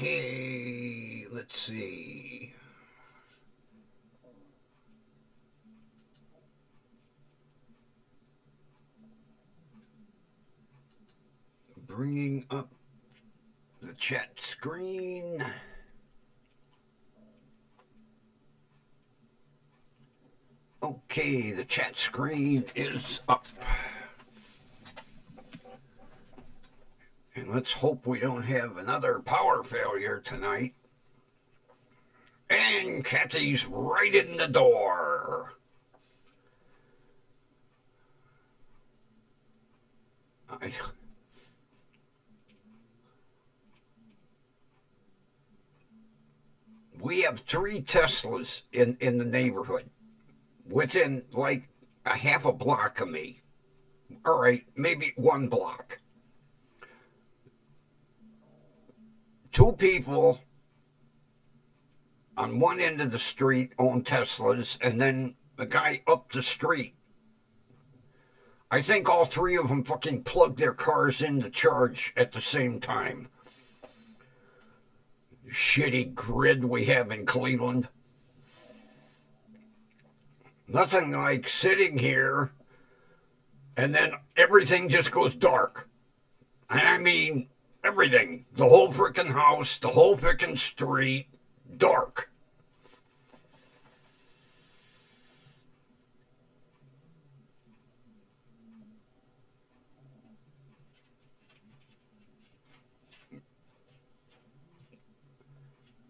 Okay, let's see. Bringing up the chat screen. Okay, the chat screen is up. And let's hope we don't have another power failure tonight. And Kathy's right in the door. We have 3 Teslas in the neighborhood within like a half a block of me. All right, maybe 1 block. 2 people on one end of the street own Teslas, and then the guy up the street. I think all 3 of them fucking plugged their cars in to charge at the same time. Shitty grid we have in Cleveland. Nothing like sitting here and then everything just goes dark. I mean, everything. The whole frickin' house, the whole frickin' street, dark.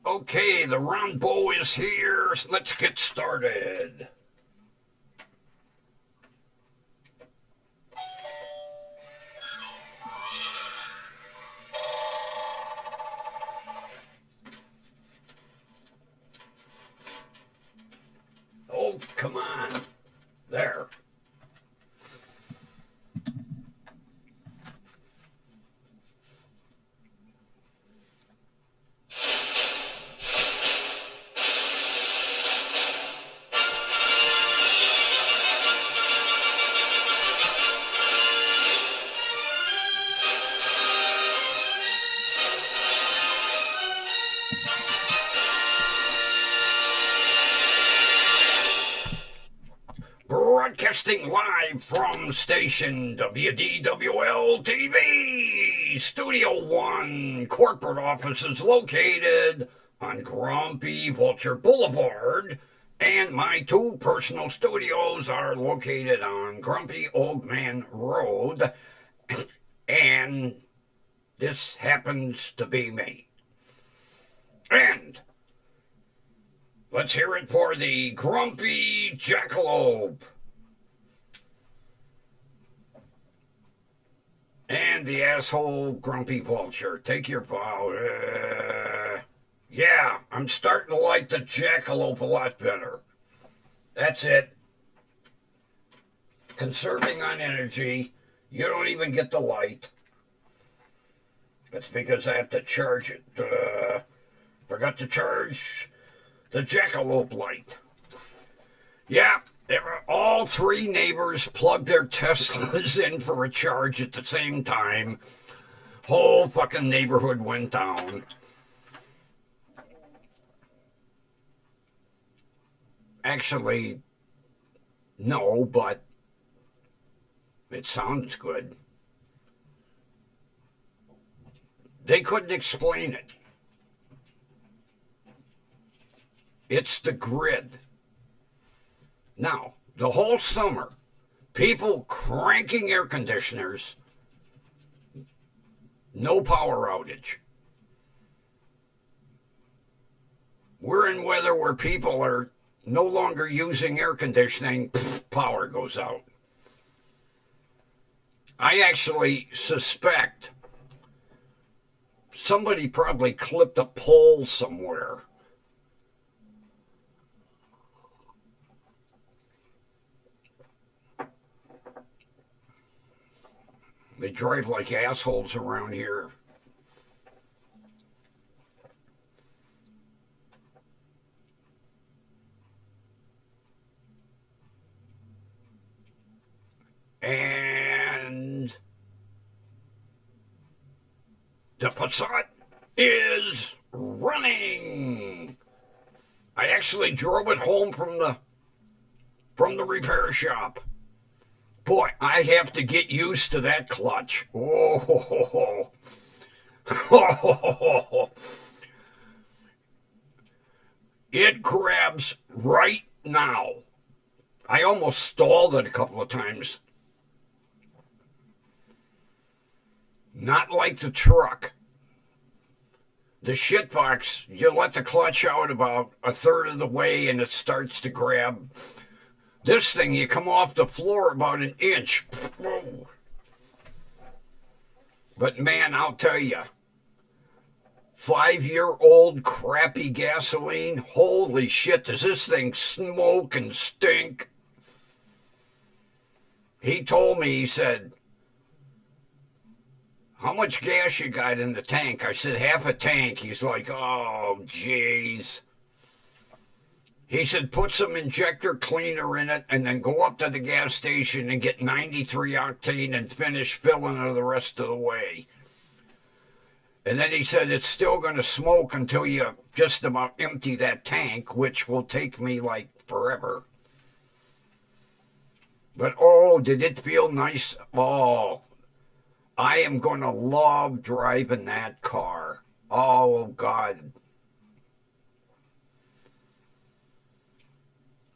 Okay, the Rambo is here. Let's get started. Oh, come on. There. Broadcasting live from station WDWL TV, Studio 1, corporate offices located on Grumpy Vulture Boulevard, and my 2 personal studios are located on Grumpy Old Man Road, and this happens to be me. And let's hear it for the Grumpy Jackalope. And the asshole Grumpy Vulture. Take your bow. Yeah, I'm starting to like the Jackalope a lot better. That's it. Conserving on energy. You don't even get the light. That's because I have to charge it. Forgot to charge the Jackalope light. Yeah, all 3 neighbors plugged their Teslas in for a charge at the same time. Whole fucking neighborhood went down. Actually, no, but it sounds good. They couldn't explain it. It's the grid. Now, the whole summer, people cranking air conditioners, no power outage. We're in weather where people are no longer using air conditioning, power goes out. I actually suspect somebody probably clipped a pole somewhere. They drive like assholes around here. And the Passat is actually drove it home from the repair shop. Boy, I have to get used to that clutch. Oh, it grabs right now. I almost stalled it a couple of times. Not like the truck. The shitbox, you let the clutch out about a third of the way and it starts to grab. This thing, you come off the floor about an inch. But man, I'll tell you, 5-year-old crappy gasoline, holy shit, does this thing smoke and stink? He told me, he said, how much gas you got in the tank? I said, half a tank. He's like, oh, jeez. He said, put some injector cleaner in it and then go up to the gas station and get 93 octane and finish filling it the rest of the way. And then he said, it's still going to smoke until you just about empty that tank, which will take me like forever. But, oh, did it feel nice? Oh, I am going to love driving that car. Oh, God.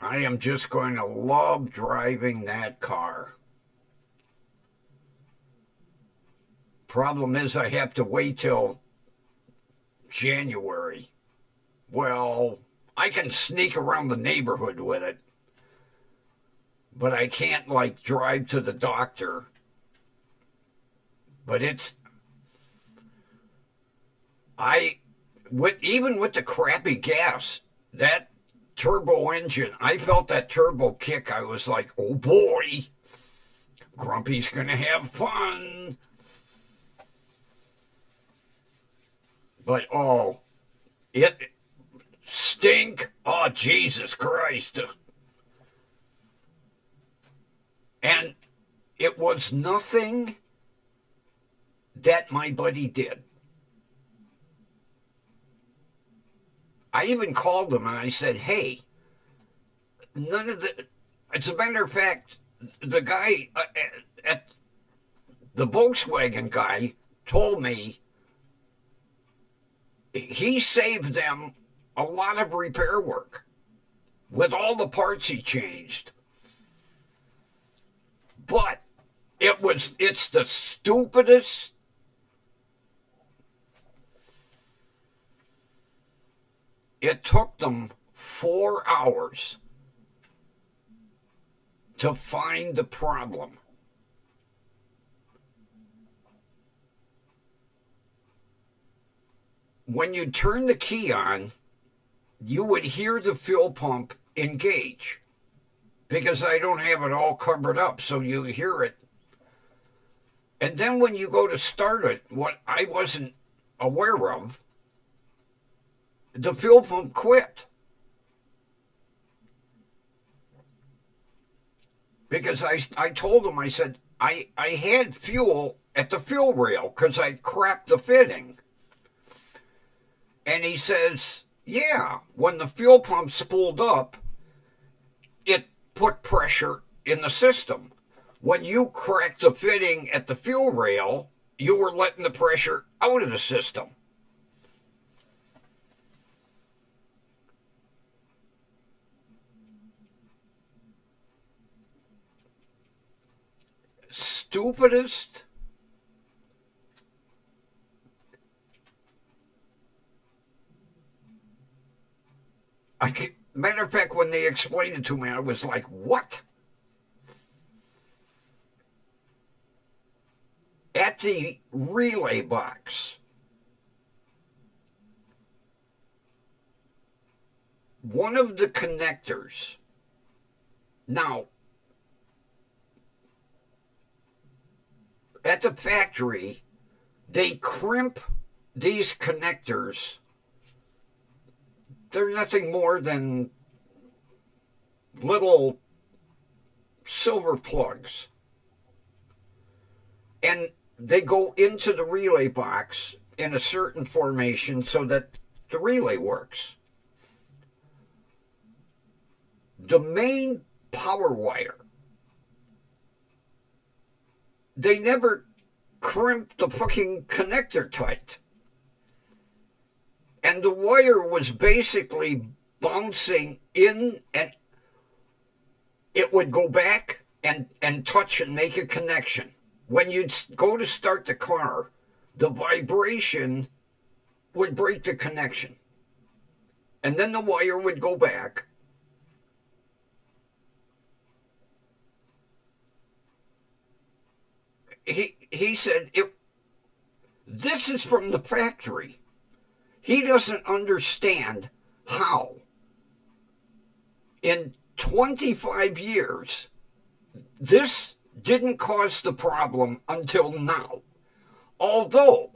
I am just going to love driving that car. Problem is I have to wait till January. Well, I can sneak around the neighborhood with it, but I can't, like, drive to the doctor. But even with the crappy gas, that turbo engine, I felt that turbo kick. I was like, oh boy, Grumpy's gonna have fun. But oh, it stink. Oh, Jesus Christ. And it was nothing that my buddy did. I even called him and I said, hey, none of the, as a matter of fact, the guy at the Volkswagen guy told me he saved them a lot of repair work with all the parts he changed. But it's the stupidest. It took them 4 hours to find the problem. When you turn the key on, you would hear the fuel pump engage because I don't have it all covered up, so you hear it. And then when you go to start it, what I wasn't aware of, the fuel pump quit. Because I told him, I said, I had fuel at the fuel rail because I cracked the fitting. And he says, yeah, when the fuel pump spooled up, it put pressure in the system. When you cracked the fitting at the fuel rail, you were letting the pressure out of the system. Stupidest. Matter of fact, when they explained it to me, I was like, what? At the relay box, one of the connectors, now, at the factory, they crimp these connectors. They're nothing more than little silver plugs. And they go into the relay box in a certain formation so that the relay works. the main power wire, they never crimped the fucking connector tight. And the wire was basically bouncing in, and it would go back and touch and make a connection. When you'd go to start the car, the vibration would break the connection. And then the wire would go back. He said, this is from the factory. He doesn't understand how in 25 years this didn't cause the problem until now. Although,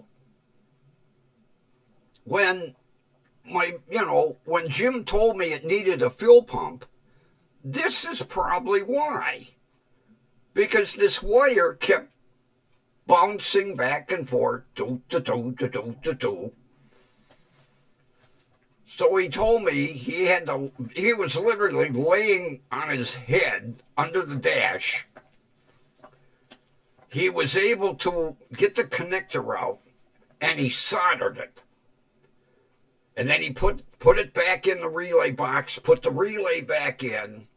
when Jim told me it needed a fuel pump, this is probably why. Because this wire kept bouncing back and forth, do. So he told me he was literally laying on his head under the dash. He was able to get the connector out, and he soldered it. And then he put it back in the relay box, put the relay back in,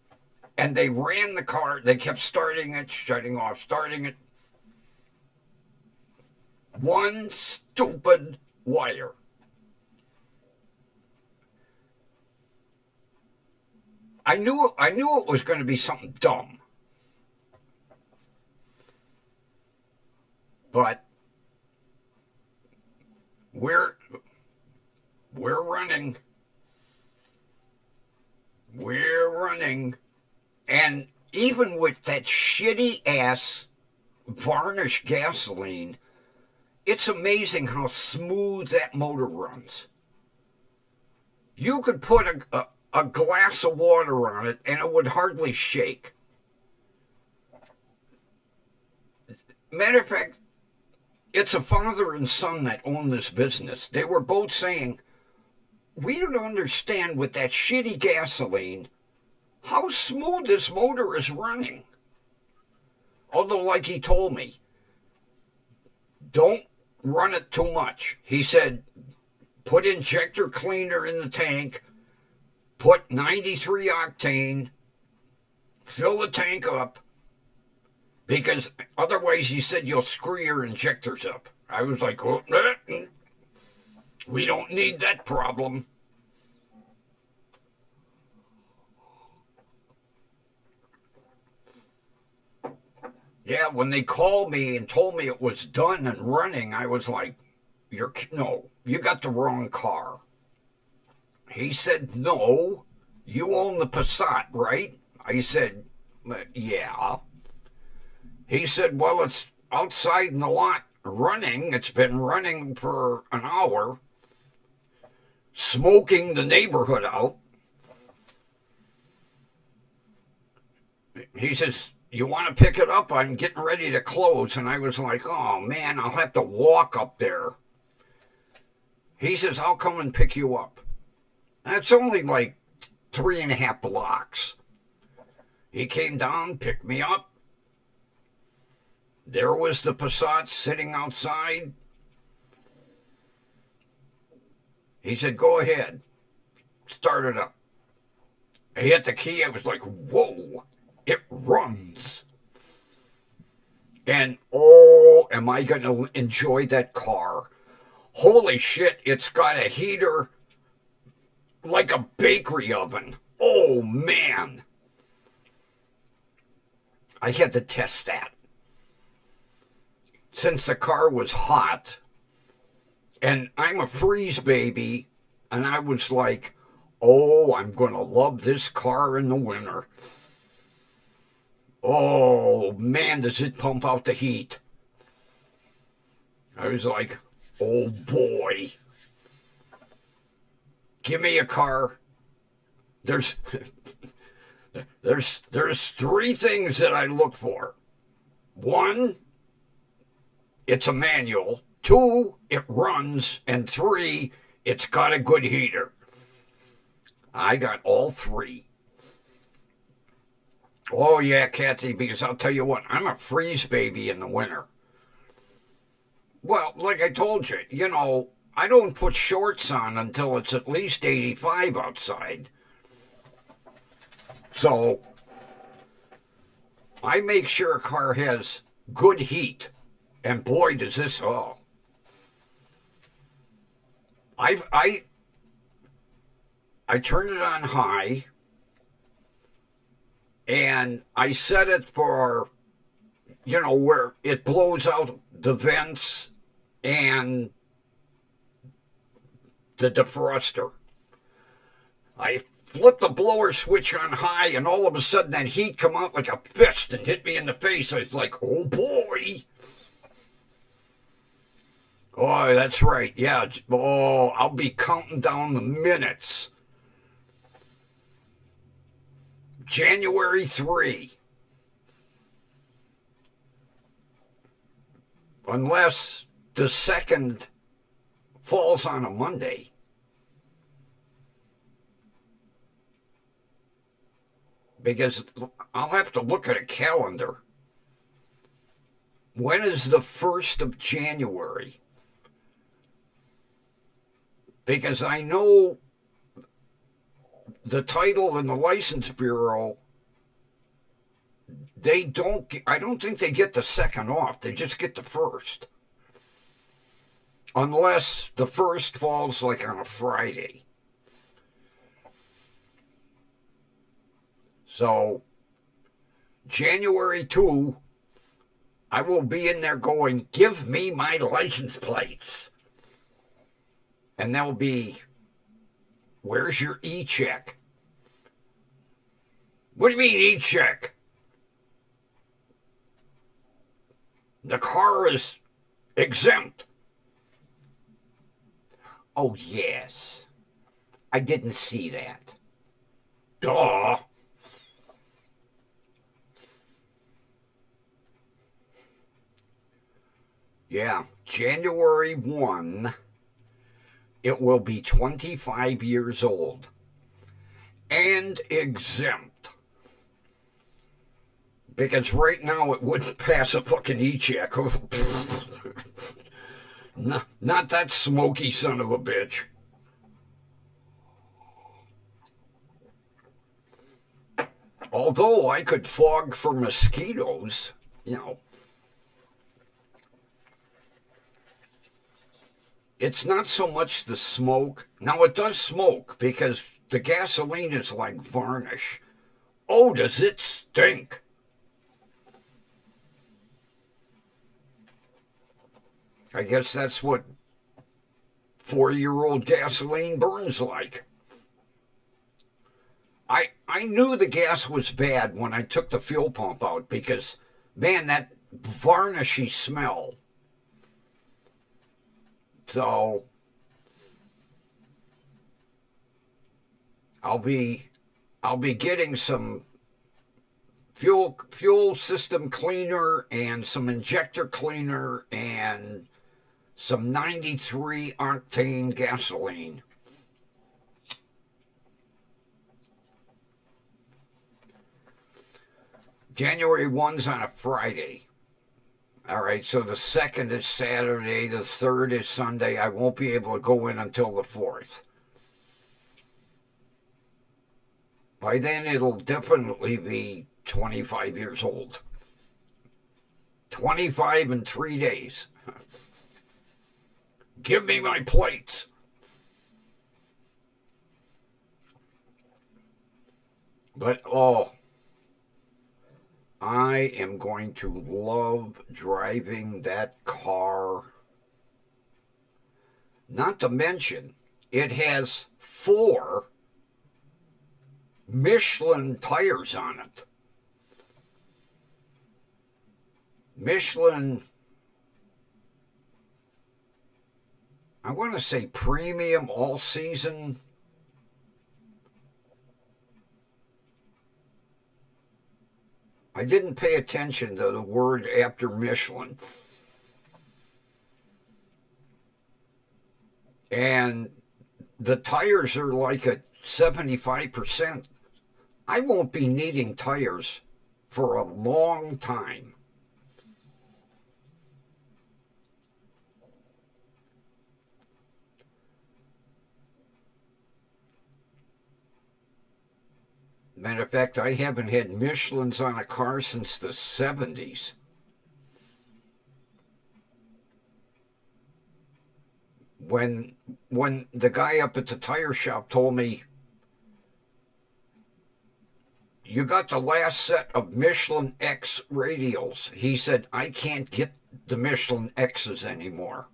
and they ran the car. They kept starting it, shutting off, starting it. One stupid wire. I knew it was going to be something dumb. But we're running. We're running. And even with that shitty ass varnished gasoline, it's amazing how smooth that motor runs. You could put a glass of water on it and it would hardly shake. Matter of fact, it's a father and son that own this business. They were both saying, we don't understand with that shitty gasoline how smooth this motor is running. Although, like he told me, don't run it too much. He said, put injector cleaner in the tank, put 93 octane, fill the tank up, because otherwise, he said, you'll screw your injectors up. I was like, oh, we don't need that problem. Yeah, when they called me and told me it was done and running, I was like, no, you got the wrong car. He said, no, you own the Passat, right? I said, yeah. He said, well, it's outside in the lot running. It's been running for an hour, smoking the neighborhood out. He says, you want to pick it up? I'm getting ready to close. And I was like, oh, man, I'll have to walk up there. He says, I'll come and pick you up. That's only like 3.5 blocks. He came down, picked me up. There was the Passat sitting outside. He said, go ahead. Start it up. I hit the key. I was like, whoa, it runs. And, oh, am I going to enjoy that car. Holy shit, it's got a heater like a bakery oven. Oh, man. I had to test that. Since the car was hot, and I'm a freeze baby, and I was like, oh, I'm going to love this car in the winter. Oh, man, does it pump out the heat. I was like, oh, boy. Give me a car. There's 3 things that I look for. 1, it's a manual. 2, it runs. And 3, it's got a good heater. I got all 3. Oh, yeah, Kathy, because I'll tell you what, I'm a freeze baby in the winter. Well, like I told you, I don't put shorts on until it's at least 85 outside. So I make sure a car has good heat. And boy, does this, oh. I turn it on high and I set it for, where it blows out the vents and the defroster. I flip the blower switch on high, and all of a sudden that heat come out like a fist and hit me in the face. I was like, oh boy. Oh, that's right. Yeah. Oh, I'll be counting down the minutes. January 3. Unless the 2nd falls on a Monday. Because I'll have to look at a calendar. When is the 1st of January? Because I know the title and the license bureau, I don't think they get the 2nd off. They just get the 1st. Unless the 1st falls like on a Friday. So, January 2, I will be in there going, give me my license plates. And they'll be, where's your e-check? What do you mean e-check? The car is exempt. Oh, yes. I didn't see that. Duh. Yeah, January 1, it will be 25 years old and exempt. Because right now it wouldn't pass a fucking e-check. Not that smoky son of a bitch. Although I could fog for mosquitoes, it's not so much the smoke. Now, it does smoke because the gasoline is like varnish. Oh, does it stink? I guess that's what 4-year-old gasoline burns like. I knew the gas was bad when I took the fuel pump out because, man, that varnishy smell. So I'll be getting some fuel system cleaner and some injector cleaner and some 93 octane gasoline. January 1's on a Friday. All right, so the 2nd is Saturday, the 3rd is Sunday. I won't be able to go in until the 4th. By then, it'll definitely be 25 years old. 25 in 3 days. Give me my plates. But, I am going to love driving that car. Not to mention, it has 4 Michelin tires on it. Michelin, I want to say premium all season. I didn't pay attention to the word after Michelin. And the tires are like at 75%. I won't be needing tires for a long time. Matter of fact, I haven't had Michelins on a car since the 70s. When the guy up at the tire shop told me, you got the last set of Michelin X radials, he said, I can't get the Michelin X's anymore.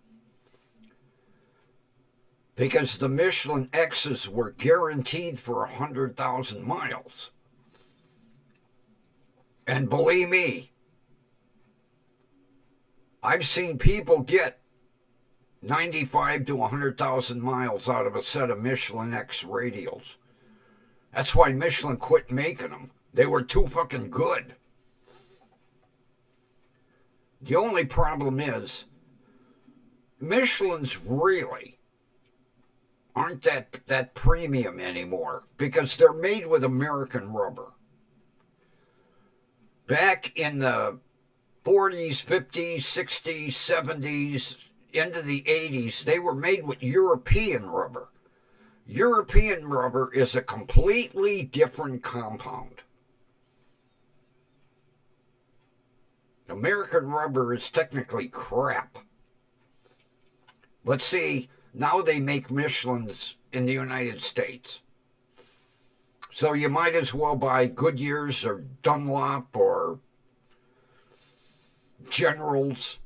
Because the Michelin X's were guaranteed for 100,000 miles. And believe me, I've seen people get 95 to 100,000 miles out of a set of Michelin X radials. That's why Michelin quit making them. They were too fucking good. The only problem is, Michelin's really aren't that premium anymore because they're made with American rubber. Back in the 40s, 50s, 60s, 70s, into the 80s, they were made with European rubber. European rubber is a completely different compound. American rubber is technically crap. But see, now they make Michelins in the United States. So you might as well buy Goodyear's or Dunlop or General's.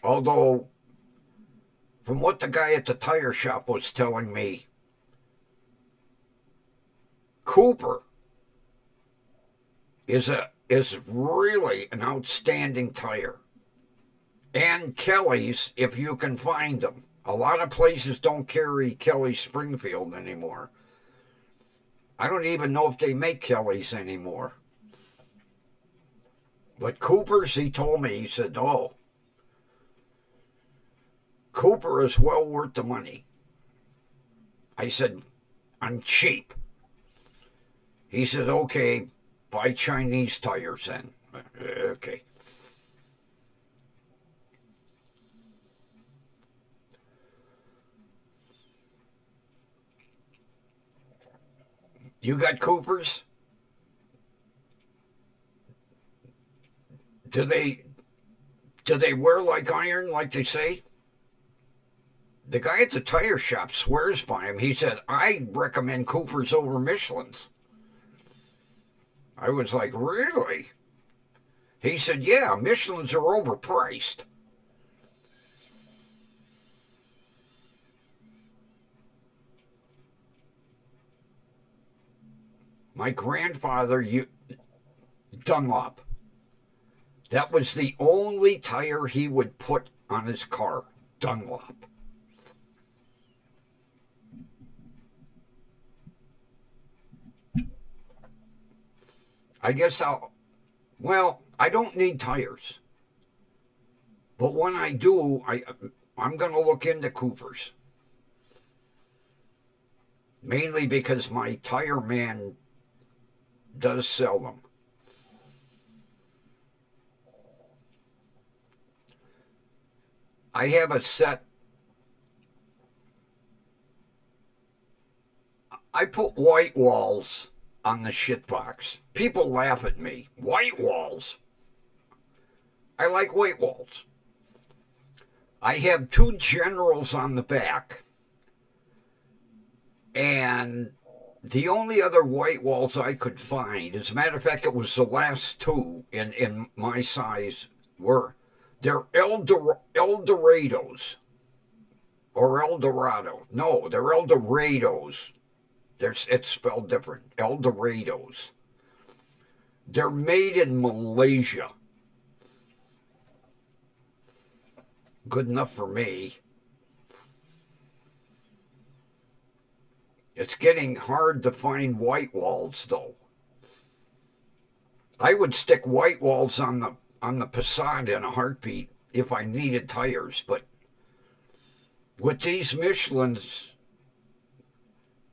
Although, from what the guy at the tire shop was telling me, Cooper is really an outstanding tire. And Kelly's, if you can find them. A lot of places don't carry Kelly Springfield anymore. I don't even know if they make Kelly's anymore. But Cooper's, he told me, he said, oh, Cooper is well worth the money. I said, I'm cheap. He said, okay, buy Chinese tires then. Okay. You got Coopers? Do they wear like iron, like they say? The guy at the tire shop swears by him. He said, I recommend Coopers over Michelin's. I was like, really? He said, yeah, Michelin's are overpriced. My grandfather, Dunlop. That was the only tire he would put on his car, Dunlop. I guess I don't need tires. But when I do, I'm going to look into Coopers. Mainly because my tire man does sell them. I have a set. I put white walls on the shit box. People laugh at me. White walls. I like white walls. I have 2 Generals on the back. And the only other white walls I could find, as a matter of fact, it was the last 2 in my size, they're Eldorados. Or Eldorado. No, they're Eldorados. It's spelled different. Eldorados. They're made in Malaysia. Good enough for me. It's getting hard to find white walls, though. I would stick white walls on the Passat in a heartbeat if I needed tires, but with these Michelins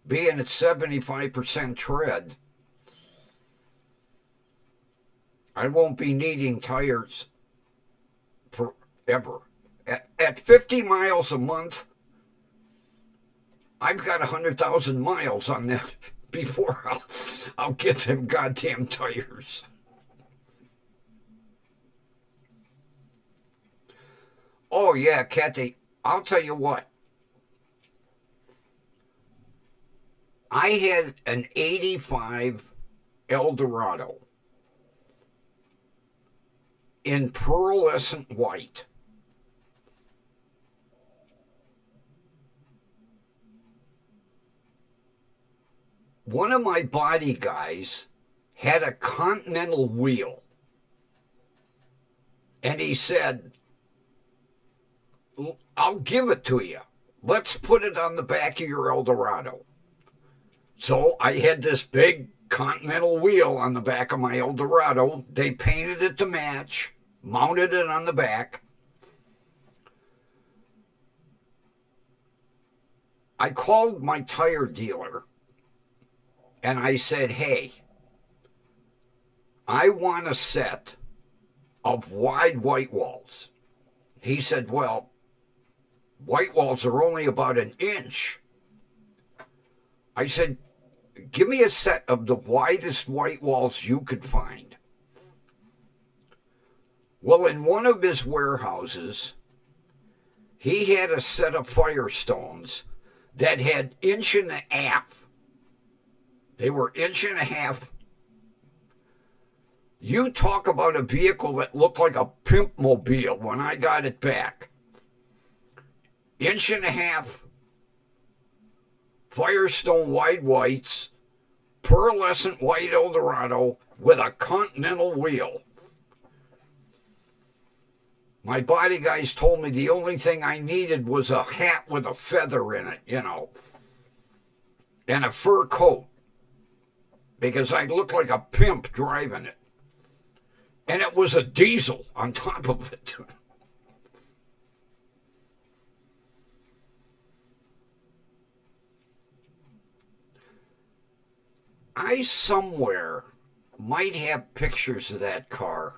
being at 75% tread, I won't be needing tires forever. At 50 miles a month, I've got 100,000 miles on that before I'll get them goddamn tires. Oh, yeah, Kathy, I'll tell you what. I had an 85 Eldorado in pearlescent white. One of my body guys had a Continental wheel, and he said, I'll give it to you. Let's put it on the back of your Eldorado. So I had this big Continental wheel on the back of my Eldorado. They painted it to match, mounted it on the back. I called my tire dealer and I said, hey, I want a set of wide white walls. He said, well, white walls are only about an inch. I said, give me a set of the widest white walls you could find. Well, in one of his warehouses, he had a set of Firestones that had 1.5 inches. They were 1.5 inches. You talk about a vehicle that looked like a pimp mobile when I got it back. 1.5 inches, Firestone wide whites, pearlescent white Eldorado with a Continental wheel. My body guys told me the only thing I needed was a hat with a feather in it, and a fur coat, because I looked like a pimp driving it. And it was a diesel on top of it. I somewhere might have pictures of that car,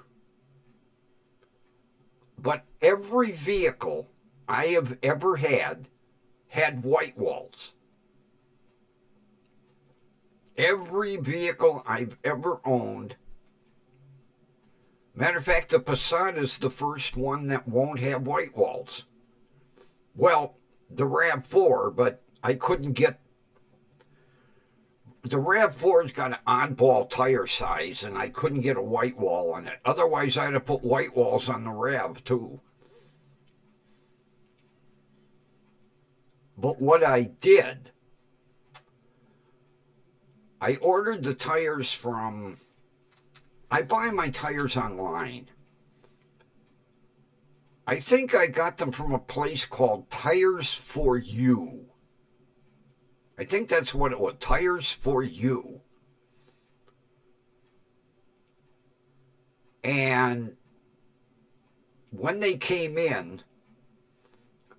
but every vehicle I have ever had white walls. Every vehicle I've ever owned. Matter of fact, the Passat is the first one that won't have white walls. Well, the RAV4, but I couldn't get... The RAV4's got an oddball tire size, and I couldn't get a white wall on it. Otherwise, I'd have put white walls on the RAV, too. But what I did, I ordered the tires from... I buy my tires online. I think I got them from a place called Tires for You. I think that's what it was, Tires for You. And when they came in,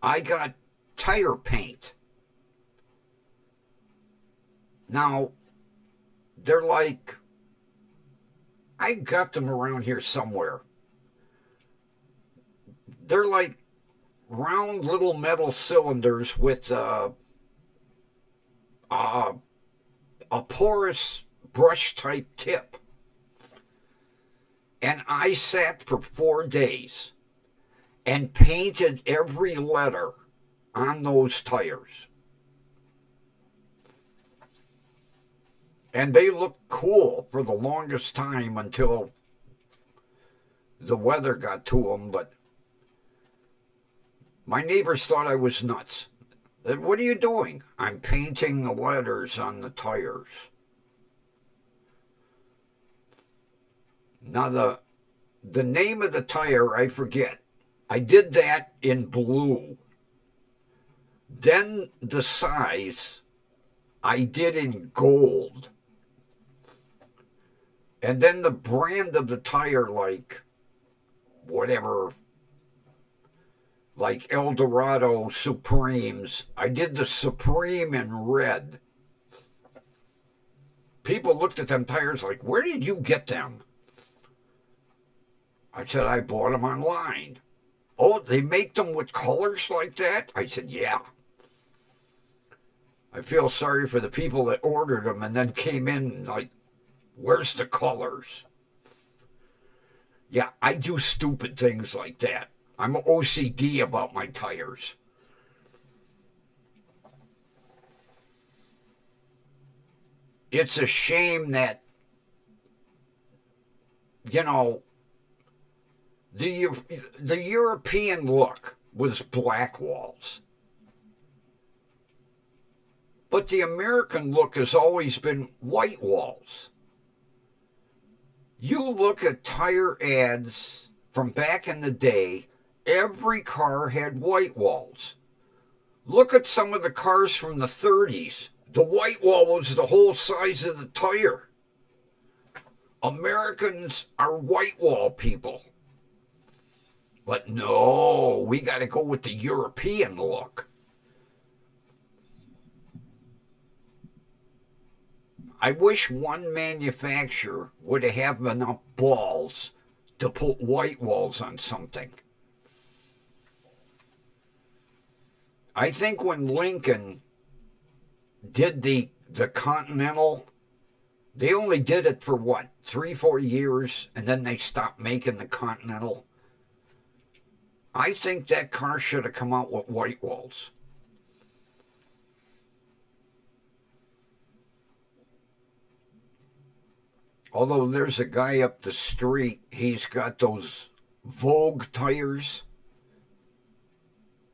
I got tire paint. Now, they're like... I got them around here somewhere. They're like round little metal cylinders with a porous brush type tip. And I sat for 4 days and painted every letter on those tires. And they looked cool for the longest time until the weather got to them. But my neighbors thought I was nuts. What are you doing? I'm painting the letters on the tires. Now, the name of the tire, I forget. I did that in blue. Then the size, I did in gold. And then the brand of the tire, like whatever, like Eldorado Supremes, I did the Supreme in red. People looked at them tires like, where did you get them? I said, I bought them online. Oh, they make them with colors like that? I said, yeah. I feel sorry for the people that ordered them and then came in like, where's the colors? Yeah, I do stupid things like that. I'm OCD about my tires. It's a shame that, you know, the European look was black walls. But the American look has always been white walls. You look at tire ads from back in the day, every car had white walls. Look at some of the cars from the 30s. The white wall was the whole size of the tire. Americans are white wall people. But no, we got to go with the European look. I wish one manufacturer would have enough balls to put white walls on something. I think when Lincoln did the Continental, they only did it for what, 3-4 years, and then they stopped making the Continental. I think that car should have come out with white walls. Although there's a guy up the street, he's got those Vogue tires.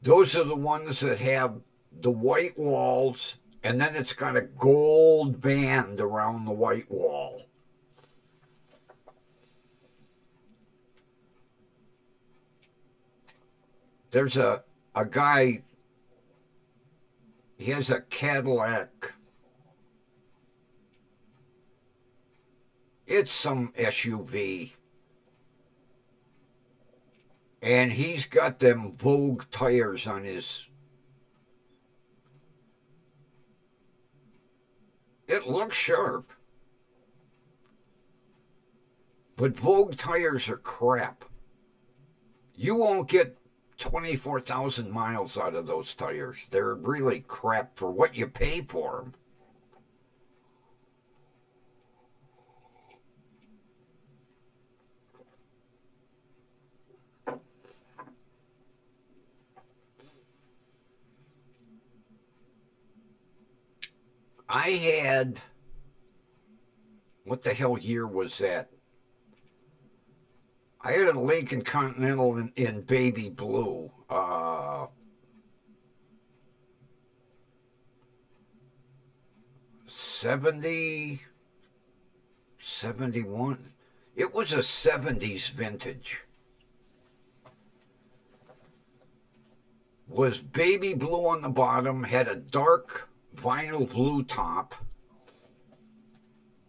Those are the ones that have the white walls, and then it's got a gold band around the white wall. There's a guy, he has a Cadillac. It's some SUV. And he's got them Vogue tires on his. It looks sharp. But Vogue tires are crap. You won't get 24,000 miles out of those tires. They're really crap for what you pay for them. I had, what the hell year was that? I had a Lincoln Continental in baby blue. 70, 71. It was a 70s vintage. Was baby blue on the bottom, had a dark vinyl blue top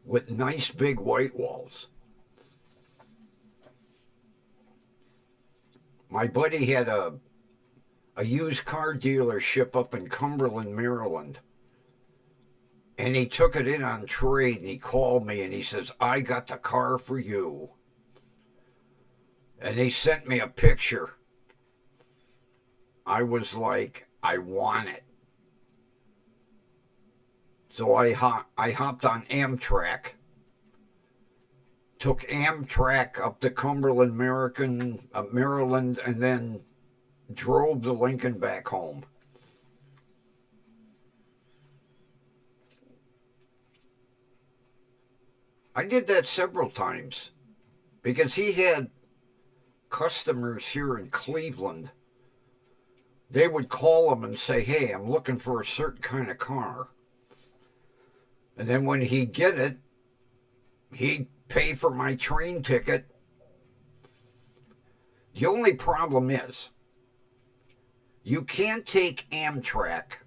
with nice big white walls. My buddy had a used car dealership up in Cumberland, Maryland. And he took it in on trade, and he called me and he says, I got the car for you. And he sent me a picture. I was like, I want it. So I hopped on Amtrak, took Amtrak up to Cumberland, Maryland, and then drove the Lincoln back home. I did that several times because he had customers here in Cleveland. They would call him and say, hey, I'm looking for a certain kind of car. And then when he'd get it, he'd pay for my train ticket. The only problem is, you can't take Amtrak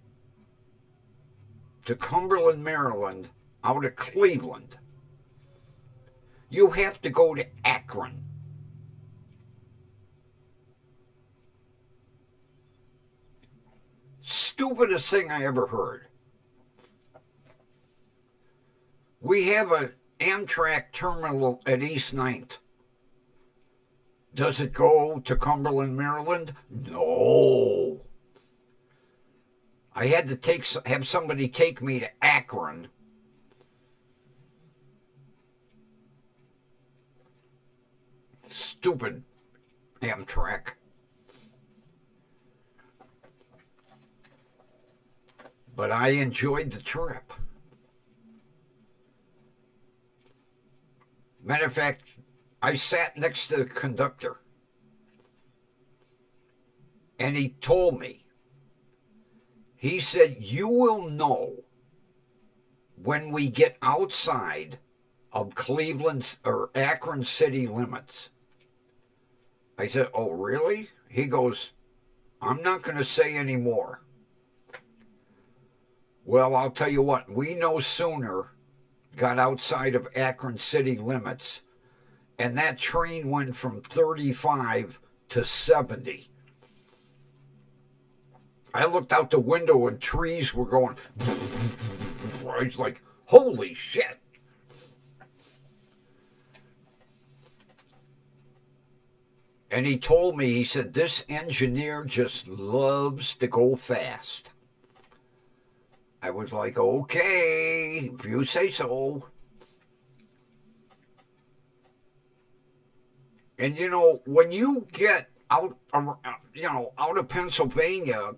to Cumberland, Maryland out of Cleveland. You have to go to Akron. Stupidest thing I ever heard. We have an Amtrak terminal at East 9th. Does it go to Cumberland, Maryland? No. I had to have somebody take me to Akron. Stupid Amtrak. But I enjoyed the trip. Matter of fact, I sat next to the conductor. And he told me, he said, you will know when we get outside of Cleveland's or Akron city limits. I said, oh, really? He goes, I'm not going to say any more. Well, I'll tell you what, we no sooner got outside of Akron city limits, and that train went from 35 to 70. I looked out the window and trees were going. I was like, holy shit. And he told me, he said, this engineer just loves to go fast. I was like, okay, if you say so. And, you know, when you get out of Pennsylvania,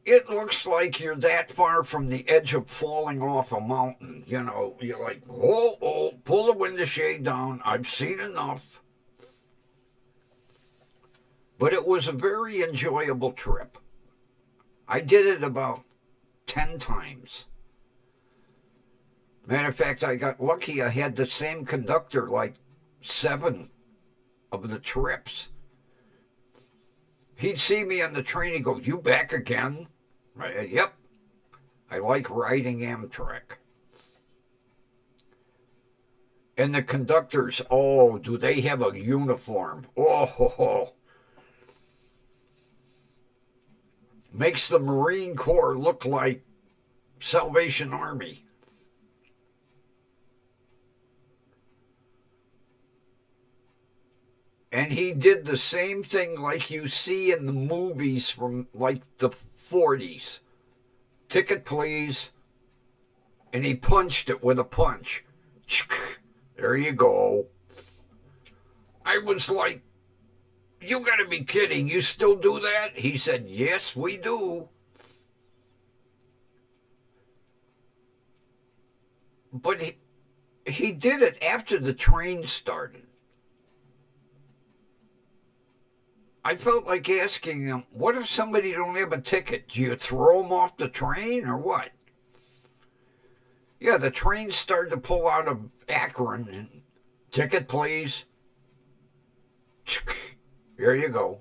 it looks like you're that far from the edge of falling off a mountain. You know, you're like, oh, pull the window shade down. I've seen enough. But it was a very enjoyable trip. I did it about 10 times. Matter of fact, I got lucky. I had the same conductor like 7 of the trips. He'd see me on the train. He'd go, you back again? Yep. I like riding Amtrak. And the conductors, oh, do they have a uniform? Oh, ho, ho. Makes the Marine Corps look like Salvation Army. And he did the same thing like you see in the movies from like the 40s. Ticket, please. And he punched it with a punch. There you go. I was like, you gotta be kidding. You still do that? He said, yes, we do. But he did it after the train started. I felt like asking him, what if somebody don't have a ticket? Do you throw them off the train or what? Yeah, the train started to pull out of Akron. And, ticket, please. Here you go.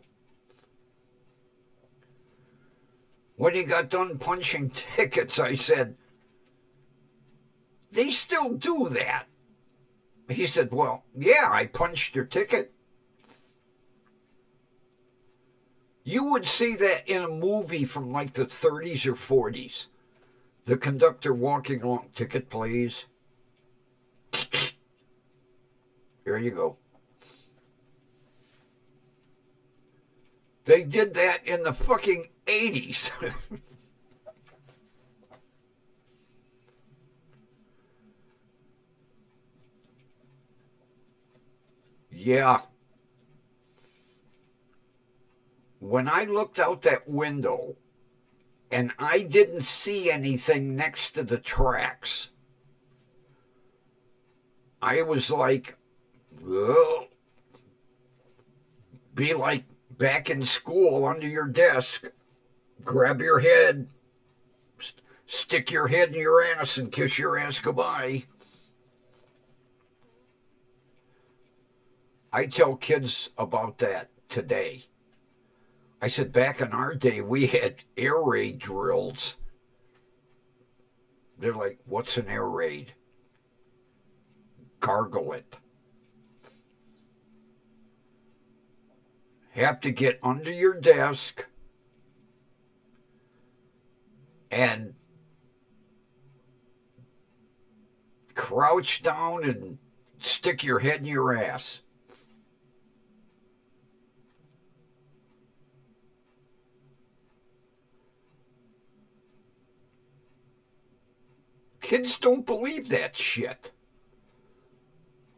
When he got done punching tickets, I said, they still do that. He said, well, yeah, I punched your ticket. You would see that in a movie from like the 30s or 40s. The conductor walking along, ticket please. Here you go. They did that in the fucking 80s. Yeah. When I looked out that window and I didn't see anything next to the tracks, I was like, oh, be like back in school under your desk, grab your head, stick your head in your ass and kiss your ass goodbye. I tell kids about that today. I said, back in our day, we had air raid drills. They're like, what's an air raid? Gargle it. Have to get under your desk and crouch down and stick your head in your ass. Kids don't believe that shit.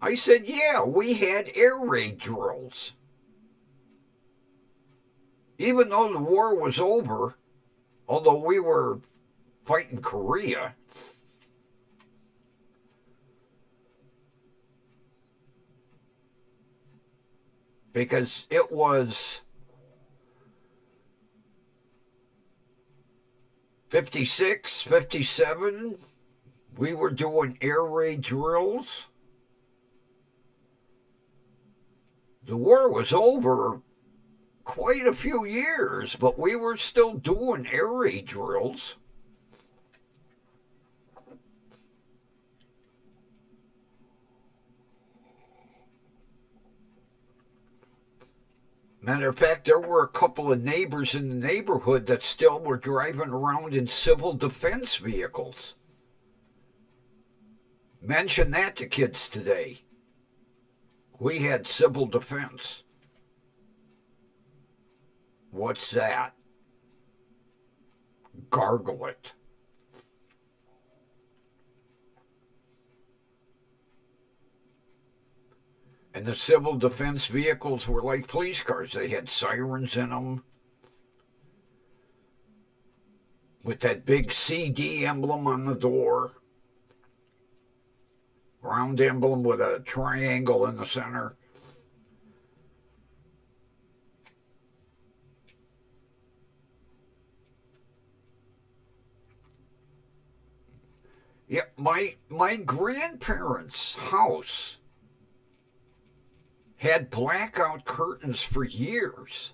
I said, yeah, we had air raid drills. Even though the war was over, although we were fighting Korea, because it was 56, 57, we were doing air raid drills. The war was over quite a few years, but we were still doing air raid drills. Matter of fact, there were a couple of neighbors in the neighborhood that still were driving around in civil defense vehicles. Mention that to kids today. We had civil defense. What's that? Gargle it. And the civil defense vehicles were like police cars. They had sirens in them with that big CD emblem on the door. Round emblem with a triangle in the center. Yeah, my grandparents' house had blackout curtains for years.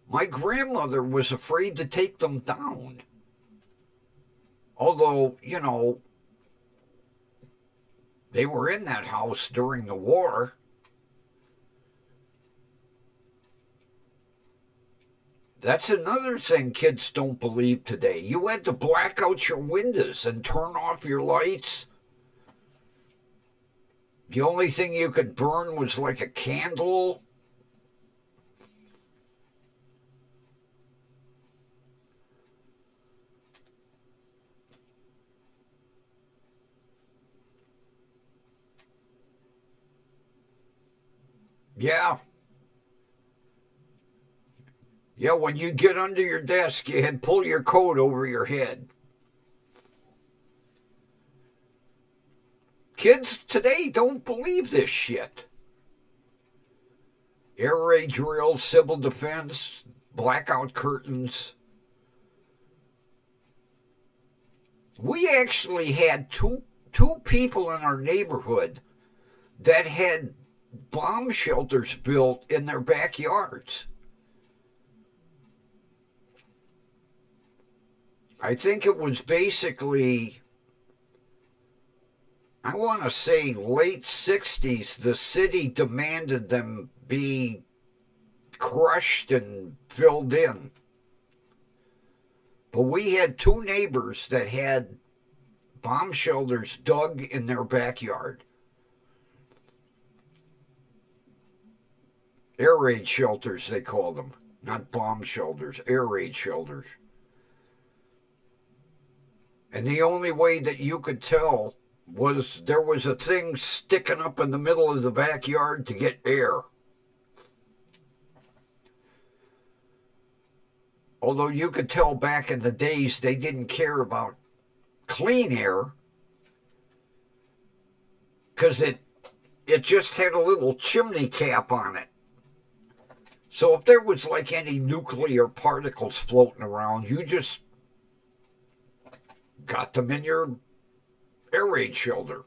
My grandmother was afraid to take them down. Although, you know, they were in that house during the war. That's another thing kids don't believe today. You had to black out your windows and turn off your lights. The only thing you could burn was like a candle. Yeah. Yeah, when you get under your desk, you had to pull your coat over your head. Kids today don't believe this shit. Air raid drills, civil defense, blackout curtains. We actually had two people in our neighborhood that had bomb shelters built in their backyards. I think it was basically, I want to say late 60s, the city demanded them be crushed and filled in. But we had two neighbors that had bomb shelters dug in their backyard. Air raid shelters, they call them. Not bomb shelters, air raid shelters. And the only way that you could tell was there was a thing sticking up in the middle of the backyard to get air. Although you could tell back in the days they didn't care about clean air because it just had a little chimney cap on it. So if there was like any nuclear particles floating around, you just got them in your air raid shelter.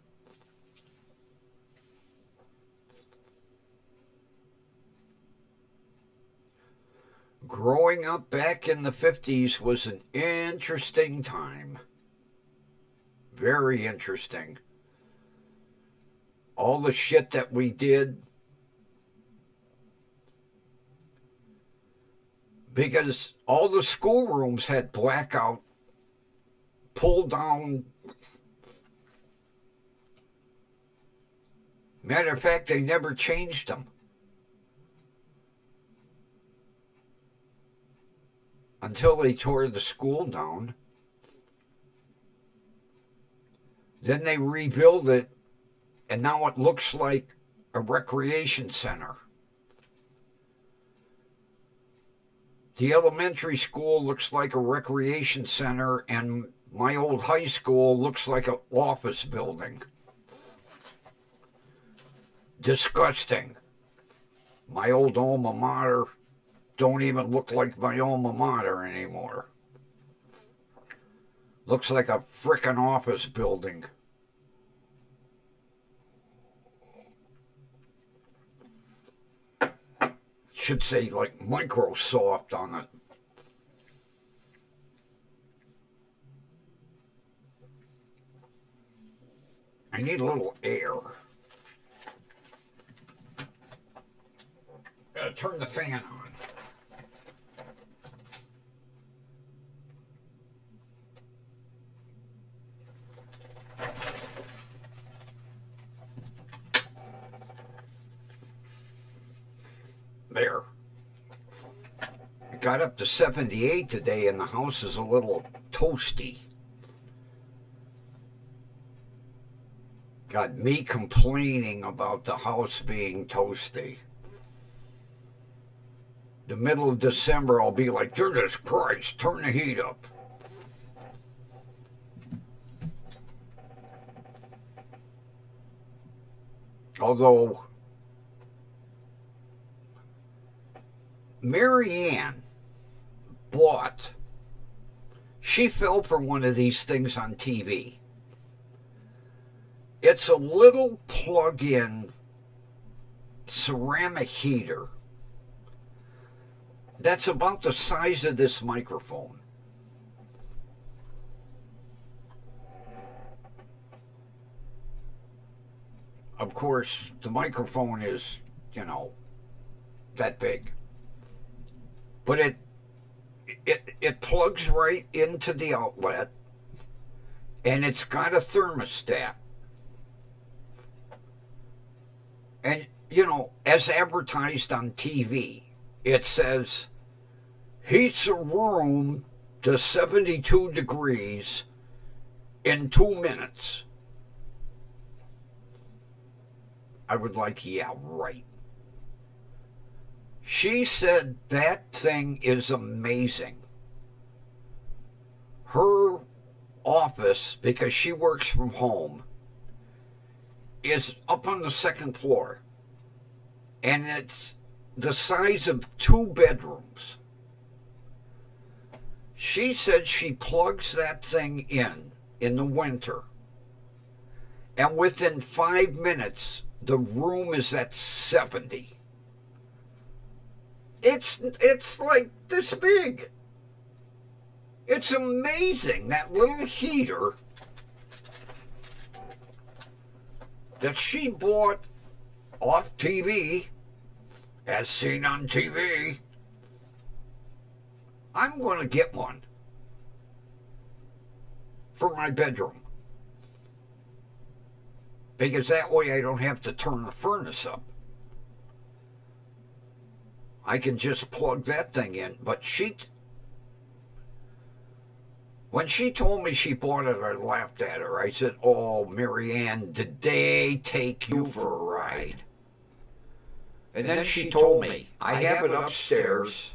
Growing up back in the 50s was an interesting time. Very interesting. All the shit that we did. Because all the schoolrooms had blackout, pull down Matter of fact, they never changed them. Until they tore the school down. Then they rebuilt it, and now it looks like a recreation center. The elementary school looks like a recreation center, and my old high school looks like an office building. Disgusting. My old alma mater don't even look like my alma mater anymore. Looks like a frickin' office building. Should say like Microsoft on it. I need a little air. Gotta turn the fan on. There. It got up to 78 today, and the house is a little toasty. Got me complaining about the house being toasty. The middle of December, I'll be like, Jesus Christ, turn the heat up. Although Mary Ann she fell for one of these things on TV. It's a little plug-in ceramic heater that's about the size of this microphone. Of course, the microphone is, that big. But it plugs right into the outlet, and it's got a thermostat. And, as advertised on TV, it says, heats a room to 72 degrees in 2 minutes. I would like, yeah, right. She said that thing is amazing. Her office, because she works from home, is up on the second floor. And it's the size of 2 bedrooms. She said she plugs that thing in the winter. And within 5 minutes, the room is at 70. It's like this big. It's amazing, that little heater that she bought off TV, as seen on TV. I'm going to get one for my bedroom, because that way I don't have to turn the furnace up. I can just plug that thing in. But when she told me she bought it, I laughed at her. I said, oh, Mary Ann, did they take you for a ride? And then she told me, I have it upstairs,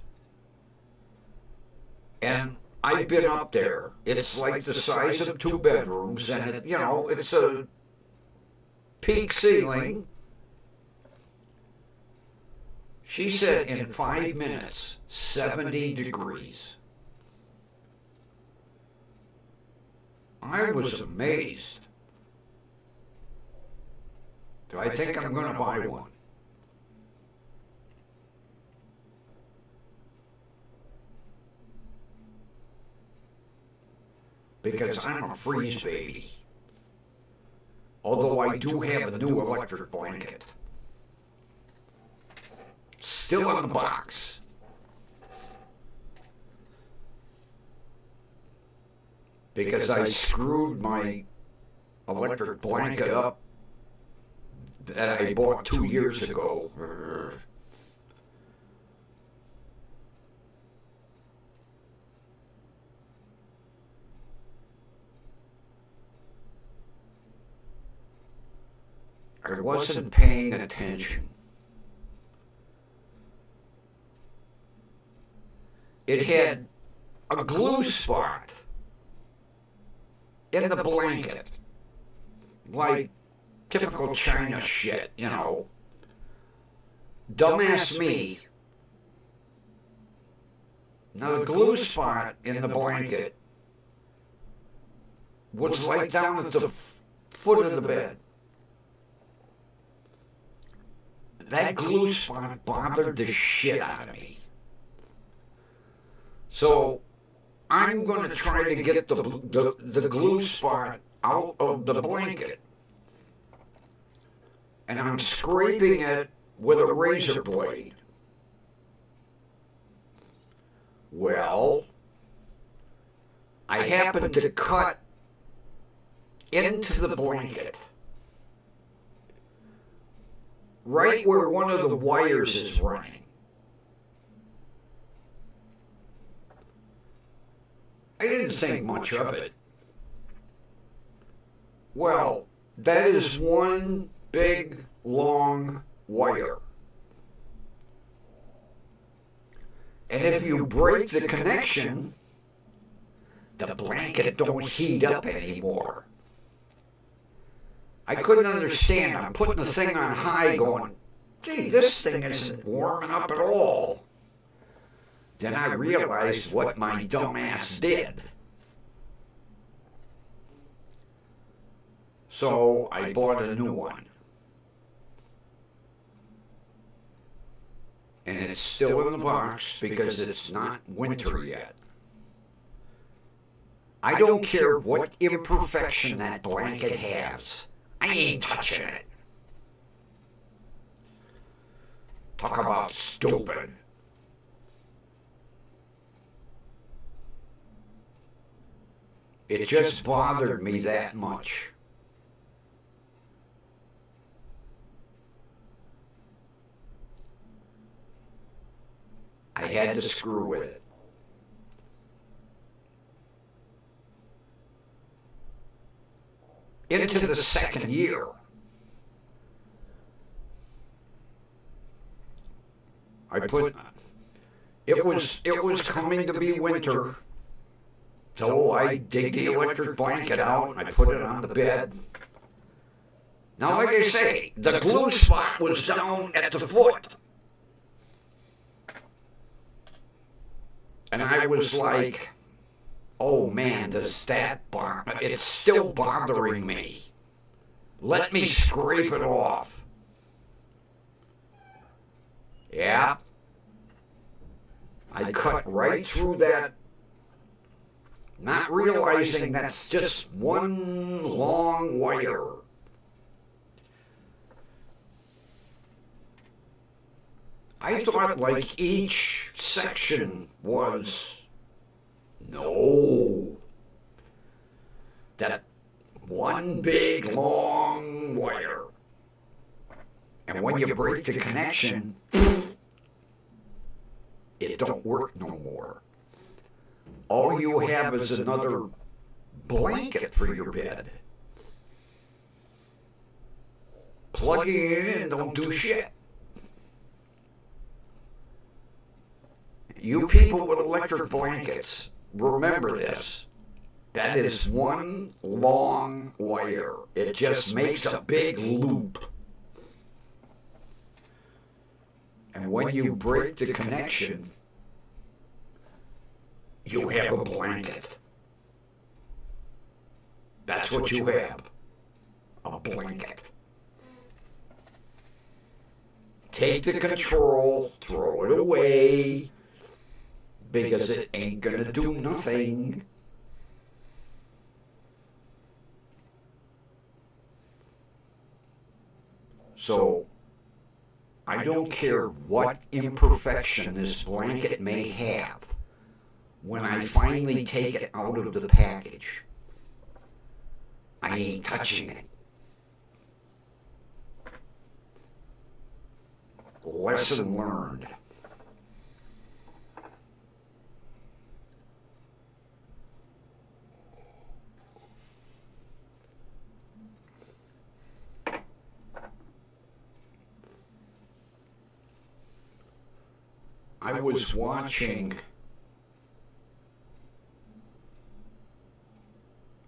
and I've been up there. It's like the size of 2 bedrooms, and it's a peak ceiling. She said in 5 minutes, 70 degrees. I was amazed. So I think I'm going to buy one. Because I'm a freeze baby. Although I do have a new electric blanket. Still in the box. Because I screwed my electric blanket up that I bought 2 years ago. I wasn't paying attention. It had a glue spot in the blanket. Like typical China shit, you know. Dumbass me. Now the glue spot in the blanket was like down at the foot of the bed. That glue spot bothered the shit out of me. So I'm going to try to get the glue spot out of the blanket. And I'm scraping it with a razor blade. Well, I happened to cut into the blanket right where one of the wires is running. I didn't think much of it. Well, that is one big, long wire. And if you break the connection, the blanket don't heat up anymore. I couldn't understand. I'm putting the thing on high going, gee, this thing isn't warming up at all. Then I realized what my dumbass did. So I bought a new one. And it's still in the box because it's not winter yet. I don't care what imperfection that blanket has. I ain't touching it. Talk about stupid. It just bothered me that much. I had to screw with it. Into the second year, it was coming to be winter, so I dig the electric blanket out and I put it on the bed. Now, like I say, the glue spot was down at the foot. And I was like, oh man, does that bother? It's still bothering me. Let me scrape it off. Yeah. I cut right through that, not realizing that's just one long wire. I thought like each section was, no, that one big long wire. And when you break the connection, it don't work no more. All you have is another blanket for your bed. Plugging it in don't do shit. You people with electric blankets, remember this. That is one long wire. It just makes a big loop. And when you break the connection, you have a blanket. That's what you have. A blanket. Take the control, throw it away, because it ain't gonna do nothing. So, I don't care what imperfection this blanket may have. When I finally take it out of the package, I ain't touching it. lesson learned. I was watching.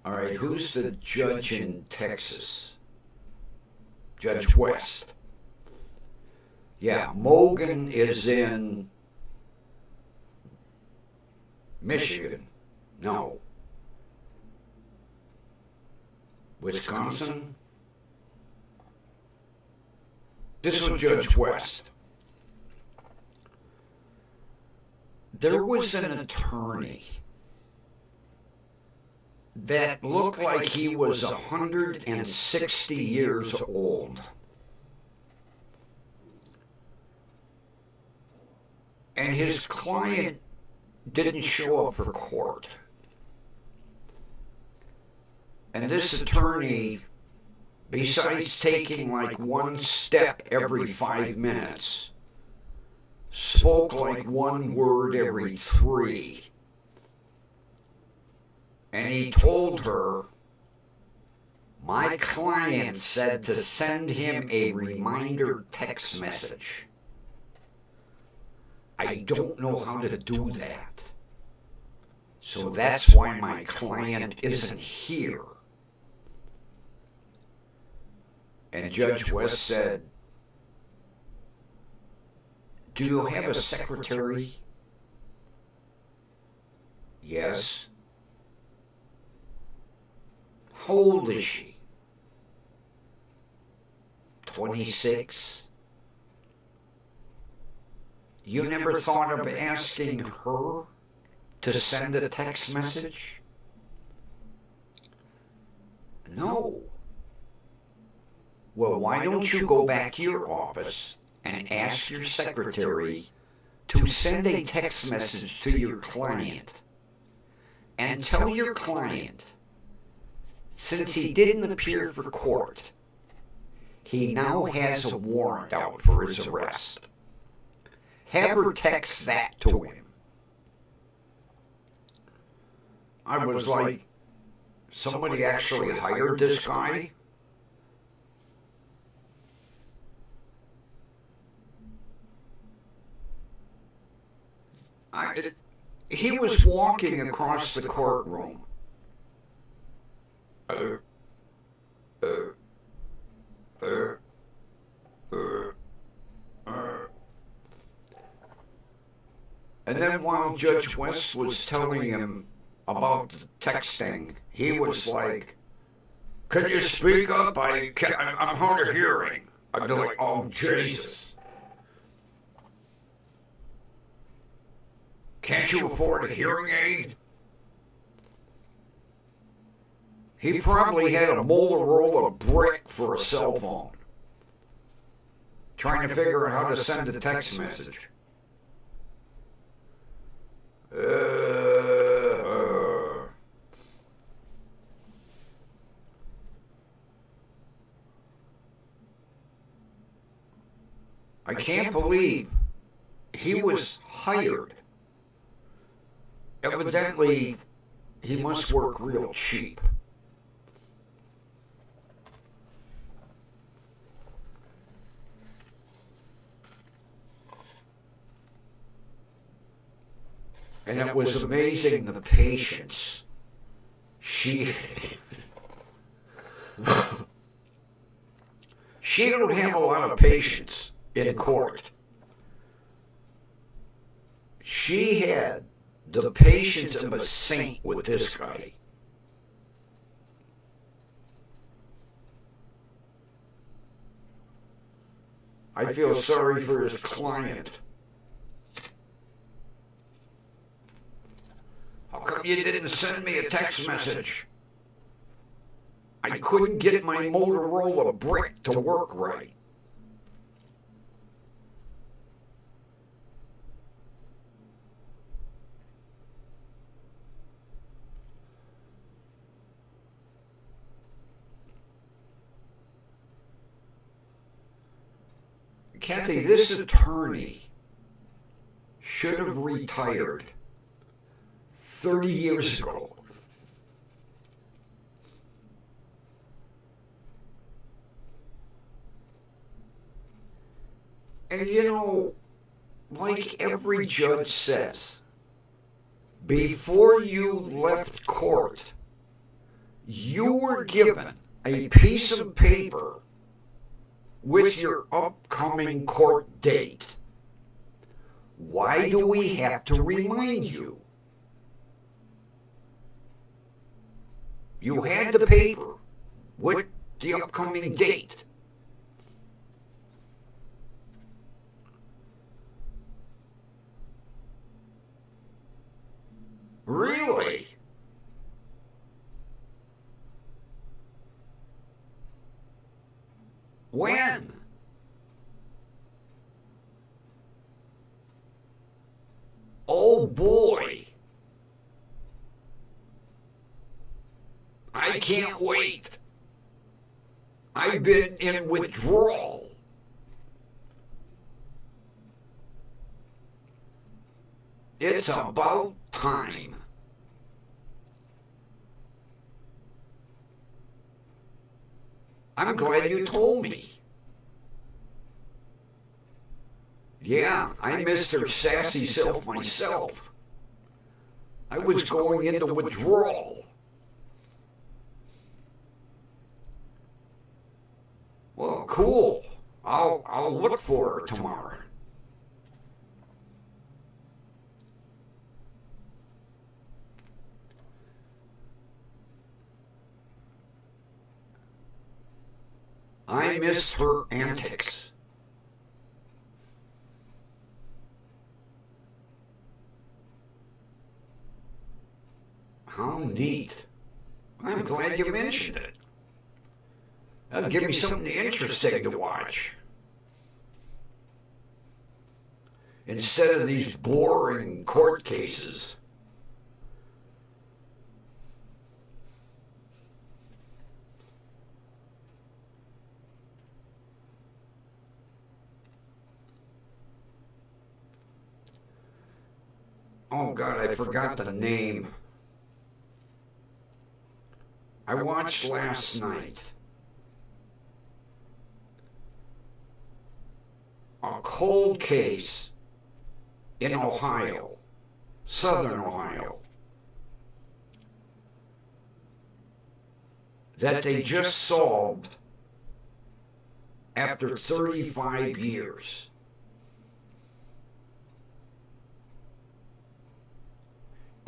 All right, who's the judge in Texas? Judge West. Yeah, Mogan is in Michigan. No. Wisconsin? This was Judge West. There was an attorney that looked like he was 160 years old. And his client didn't show up for court. And this attorney, besides taking like one step every 5 minutes, spoke like one word every 3. And he told her, my client said to send him a reminder text message. I don't know how to do that. So that's why my client isn't here. And Judge West said, do you have a secretary? Yes. How old is she? 26. You never thought of asking her to send a text message? No. Well, why don't you go back to your office and ask your secretary to send a text message to your client and tell your client, since he didn't appear for court, he now has a warrant out for his arrest. Have her text that to him. I was like, somebody actually hired this guy? He was walking across the courtroom. And then while Judge West was telling him about the texting, he was like, can you speak up? I'm hard of hearing. I'd be like, oh, Jesus. Can't you afford a hearing aid? He probably had a Motorola brick for a cell phone, trying to figure out how to send a text message. I can't believe he was hired. Evidently, he must work real cheap. And it was amazing the patience she don't have a lot of patience in court. She had the patience of a saint with this guy. I feel sorry for his client. How come you didn't send me a text message? I couldn't get my Motorola brick to work right. Kathy, this attorney should have retired 30 years ago. And you know, like every judge says, before you left court, you were given a piece of paper with your upcoming court date. Why do we have to remind you? You had the paper with the upcoming date. Really? When? Oh boy. I can't wait. I've been in withdrawal. It's about time. I'm glad you told me. Yeah, I missed her sassy self myself. I was going into withdrawal. Well, cool. I'll look for her tomorrow. I missed her antics. How neat. I'm glad you mentioned it. That'll give me something interesting to watch. Instead of these boring court cases. Oh God, I forgot the name. I watched last night a cold case in Ohio, southern Ohio, that they just solved after 35 years.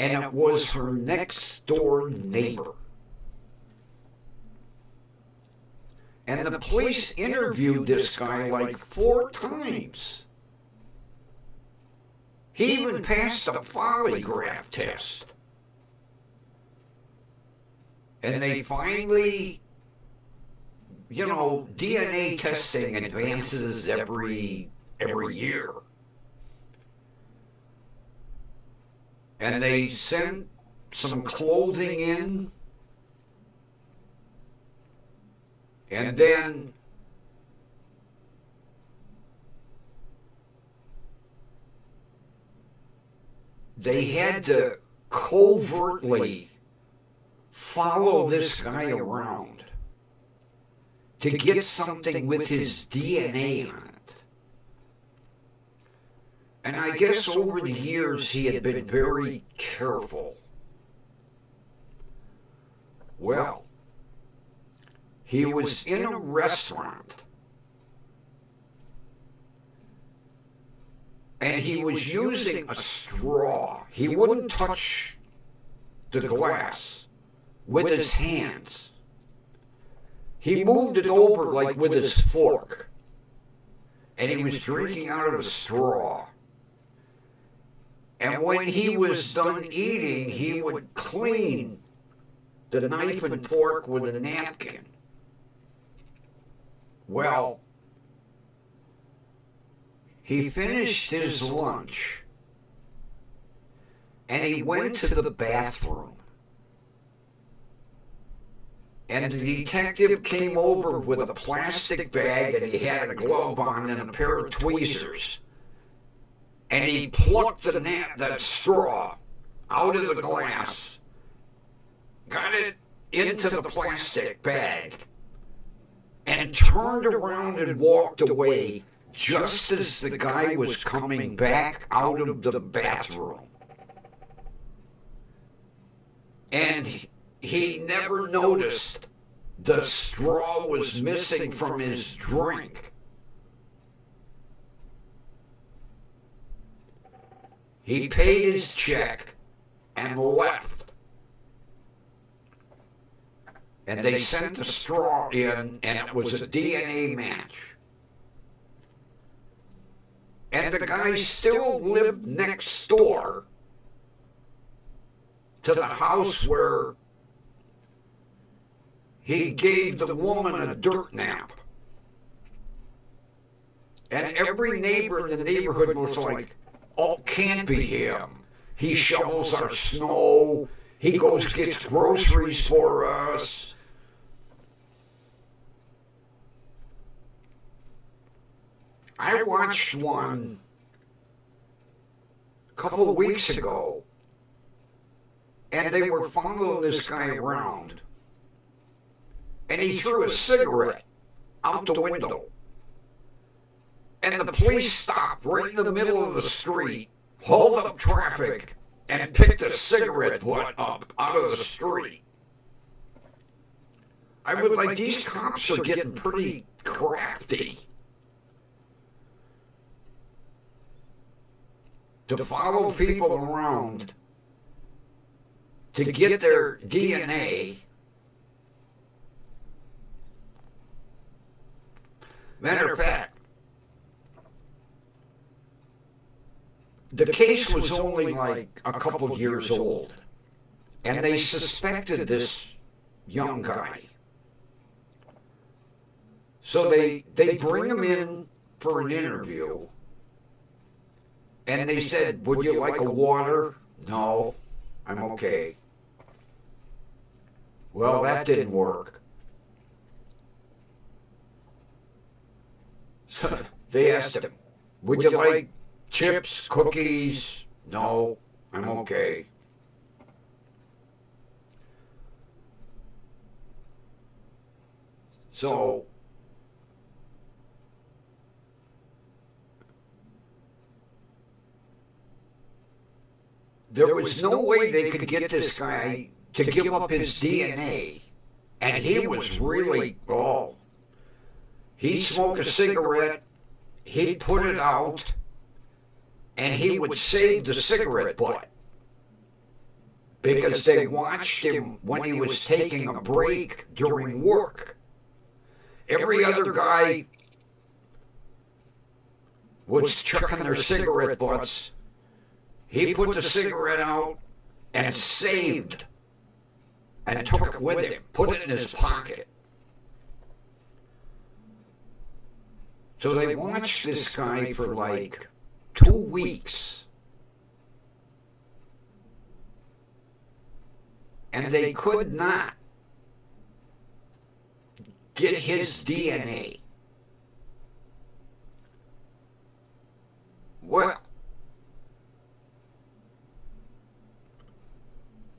And it was her next door neighbor. And the police interviewed this guy like 4 times. He even passed a polygraph test. And they finally, you know, DNA testing advances every year. And they sent some clothing in. And then they had to covertly follow this guy around to get something with his DNA on it. And I guess over the years he had been very careful. Well, he was in a restaurant and he was using a straw. He wouldn't touch the glass with his hands. He moved it over like with his fork. And he was drinking out of a straw. And when he was done eating, he would clean the knife and fork with a napkin. Well, he finished his lunch and he went to the bathroom. And the detective came over with a plastic bag, and he had a glove on and a pair of tweezers. And he plucked that straw out of the glass, got it into the plastic bag, and turned around and walked away just as the guy was coming back out of the bathroom. And he never noticed the straw was missing from his drink. He paid his check and left. And they sent the straw in, and it was a DNA match. And the guy still lived next door to the house where he gave the woman a dirt nap. And every neighbor in the neighborhood was like, "Oh, can't be him. He shovels our snow. He goes gets groceries for us." I watched one a couple of weeks ago, and they were following this guy around, and he threw a cigarette out the window. And the police stopped right in the middle of the street, hauled up traffic, and picked a cigarette butt up out of the street. I was like, these cops are getting pretty crafty to follow people around to get their DNA. Matter of fact, the case was only like a couple years old, and they suspected this young guy. So they bring him in for an interview, and they said, "Would you like a water?" "No, I'm okay." Well, that didn't work. So they asked him, "Would you like chips, cookies?" "No, I'm okay." So there was no way they could get this guy to give up his DNA. And he was really, he'd smoke a cigarette, he'd put it out, and he would save the cigarette butt. Because they watched him when he was taking a break during work. Every other guy was chucking their cigarette butts. He put the cigarette out and saved and took it with him, put it in his pocket. So they watched this guy for like 2 weeks. And they could not get his DNA. Well,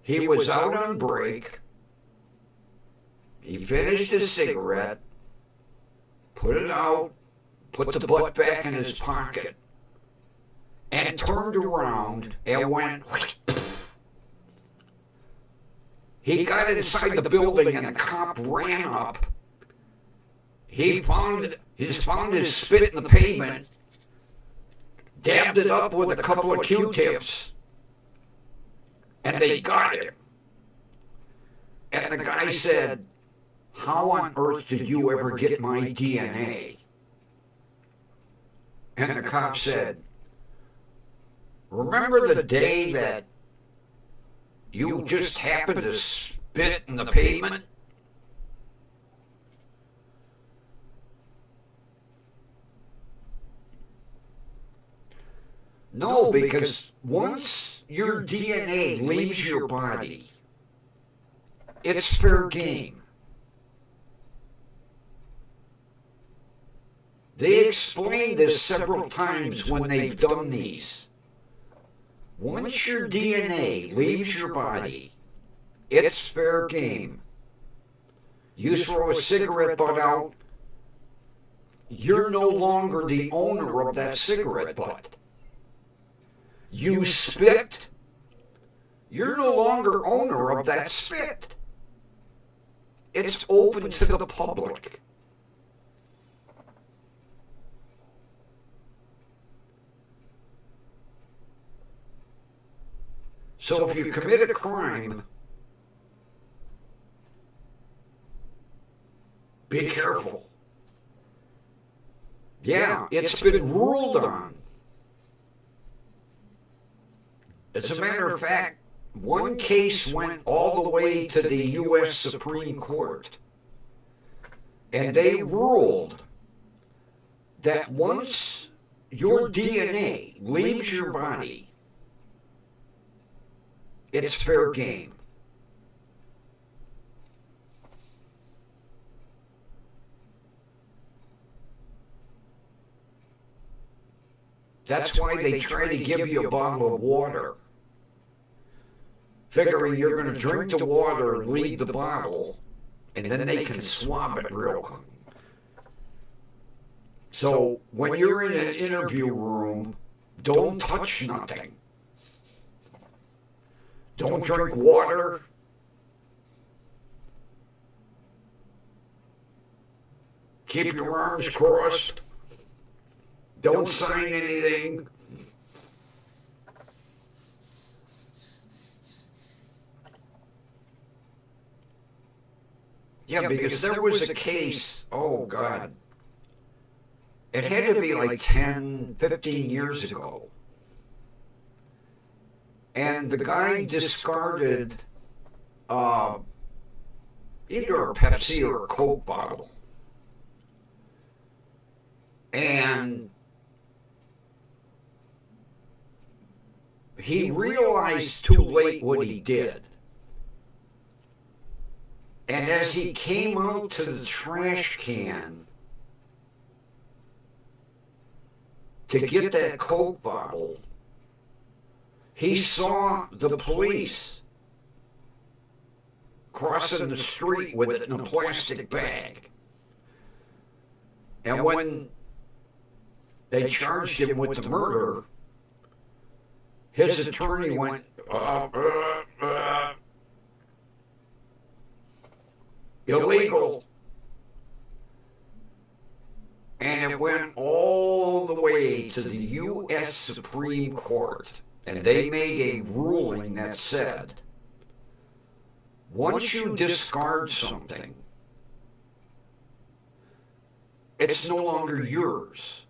he was out on break. He finished his cigarette, put it out, put the butt back in his pocket, and turned around and went. He got inside the building and the cop ran up. He found his spit in the pavement, dabbed it up with a couple of Q-tips, and they got him. And the guy said, "How on earth did you ever get my DNA?" And the cop said, "Remember the day that you just happened to spit in the pavement?" No, because once your DNA leaves your body, it's fair game. They explained this several times when they've done these. Once your DNA leaves your body, it's fair game. You throw a cigarette butt out, you're no longer the owner of that cigarette butt. You spit, you're no longer owner of that spit. It's open to the public. So if you commit a crime, be careful. Yeah, it's been ruled on. As a matter of fact, one case went all the way to the U.S. Supreme Court. And they ruled that once your DNA leaves your body, it's fair game. That's why they try to give you a bottle of water, figuring you're going to drink the water and leave the bottle, and then they can swab it real quick. So when you're in an interview room, don't touch nothing. Don't drink water. Keep your arms crossed. Don't sign anything. Yeah, because there was a case, oh God, it had to be like 10, 15 years ago. And the guy discarded either a Pepsi or a Coke bottle. And he realized too late what he did. And as he came out to the trash can to get that Coke bottle, he saw the police crossing the street with it in a plastic bag. And when they charged him with the murder, his attorney went, illegal. And it went all the way to the U.S. Supreme Court. And they made a ruling that said, once you discard something, it's no longer yours.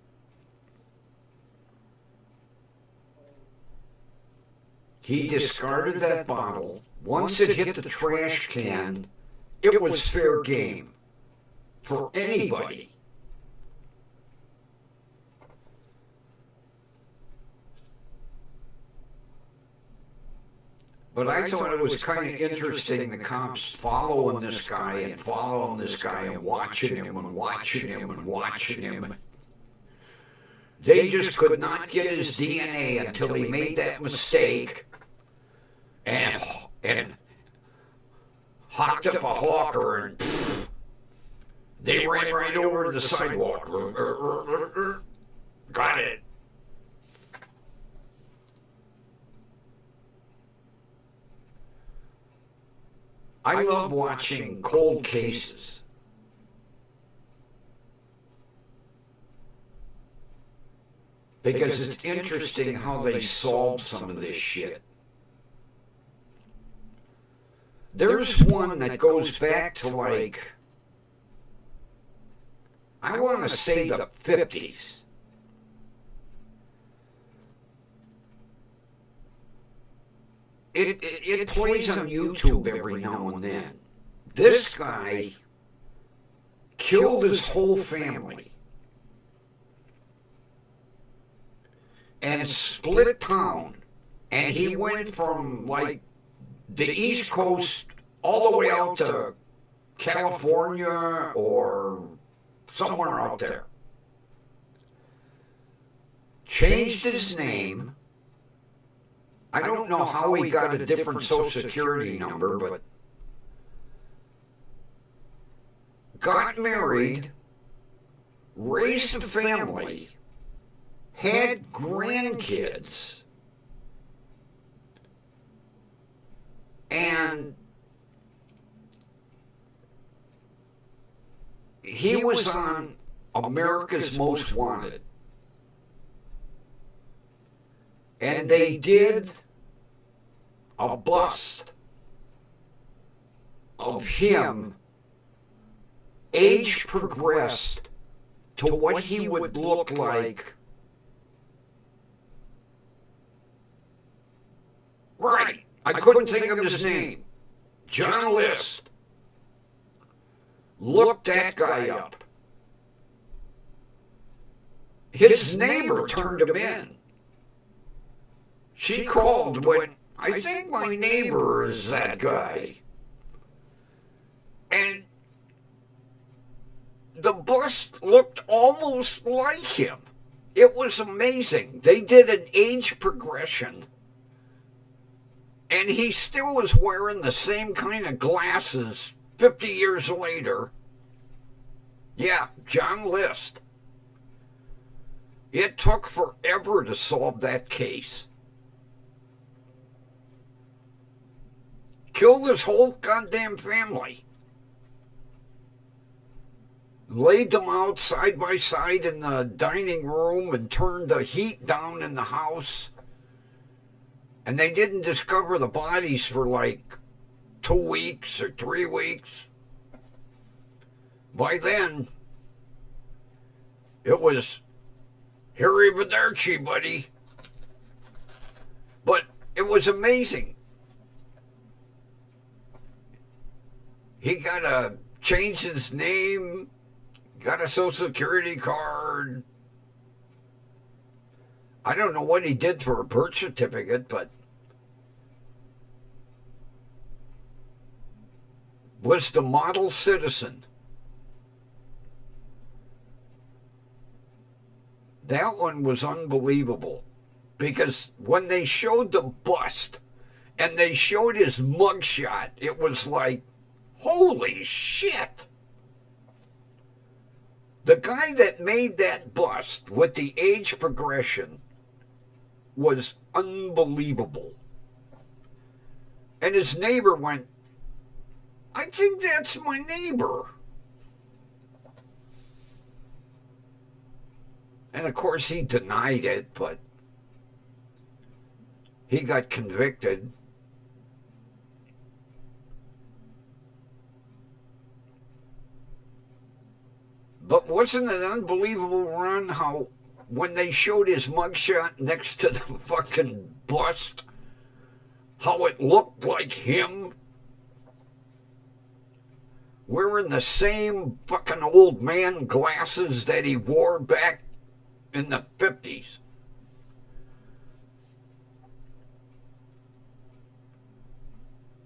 He discarded that bottle. Once it hit the trash can, it was fair game for anybody. But I thought it was kind of interesting, the cops following this guy and following this guy and watching him and watching him and watching him. They just could not get his DNA until he made that mistake and hocked up a hawker and they ran right over to the sidewalk. Got it. I love watching cold cases. Because it's interesting how they solve some of this shit. There's one that goes back to like, I want to say the 50s. It plays on YouTube every now and then. This guy killed his whole family and split town. And he went from like the East Coast all the way out to California or somewhere out there. changed his name. I don't know how he got a different Social Security number, but got married, raised a family, had grandkids, and he was on America's Most Wanted. And they did a bust of him, age progressed to what he would look like. Right. I couldn't think of his name. John List. Look that guy up. His neighbor turned him in. She called when, I think my neighbor is that guy. And the bust looked almost like him. It was amazing. They did an age progression. And he still was wearing the same kind of glasses 50 years later. Yeah, John List. It took forever to solve that case. Killed his whole goddamn family. Laid them out side by side in the dining room and turned the heat down in the house. And they didn't discover the bodies for like 2 weeks or 3 weeks. By then, it was Harry Vidarchi, buddy. But it was amazing. He changed his name, got a Social Security card. I don't know what he did for a birth certificate, but was the model citizen. That one was unbelievable because when they showed the bust and they showed his mugshot, it was like, holy shit. The guy that made that bust with the age progression was unbelievable. And his neighbor went, I think that's my neighbor. And of course he denied it, but he got convicted. But wasn't it unbelievable, Ron, how when they showed his mugshot next to the fucking bust, how it looked like him? Wearing the same fucking old man glasses that he wore back in the 50s.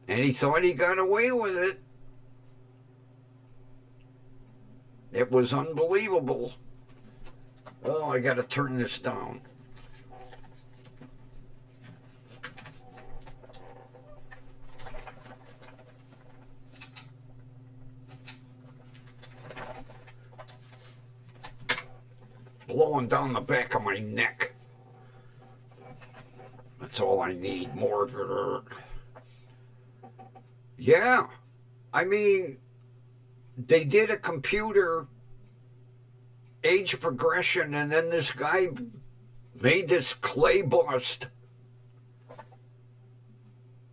And he thought he got away with it. It was unbelievable. Oh, I got to turn this down. Blowing down the back of my neck. That's all I need. More of it. Yeah. I mean, they did a computer age progression, and then this guy made this clay bust,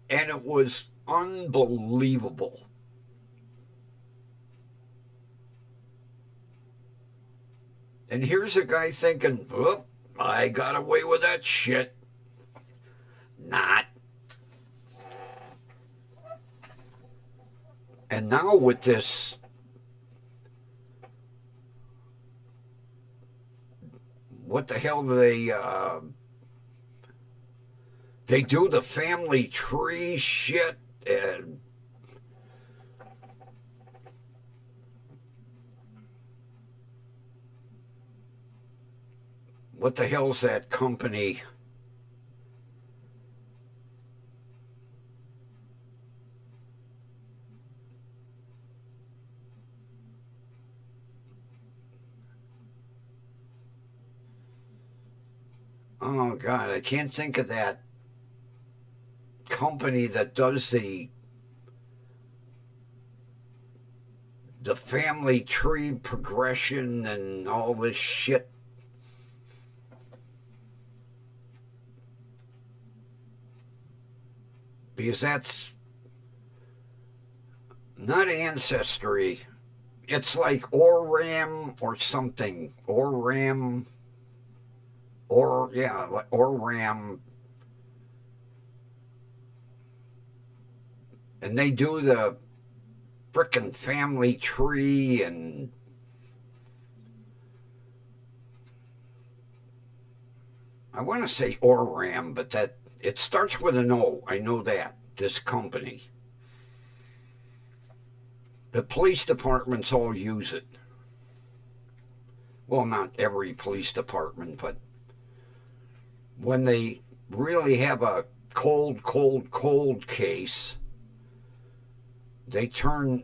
and it was unbelievable. And here's a guy thinking, oh, I got away with that shit. Not. And now with this, what the hell do they do the family tree shit, and what the hell's that company? Oh God, I can't think of that company that does the family tree progression and all this shit. Because that's not Ancestry. It's like Oram or something. Oram. Oram. And they do the frickin' family tree and I want to say Oram, but that it starts with an O. I know that. This company. The police departments all use it. Well, not every police department, but when they really have a cold case, they turn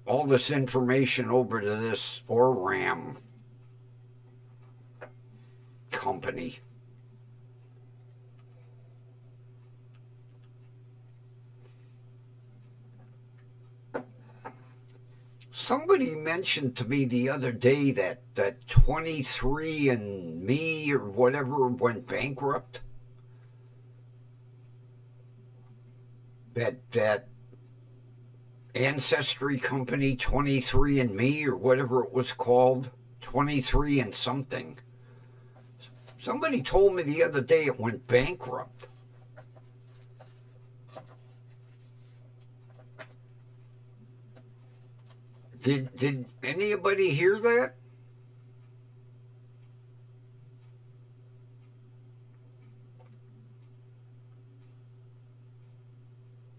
all this information over to this Oram company. Somebody mentioned to me the other day that 23andMe or whatever went bankrupt. That ancestry company, 23andMe or whatever it was called, 23 and something. Somebody told me the other day it went bankrupt. Did anybody hear that?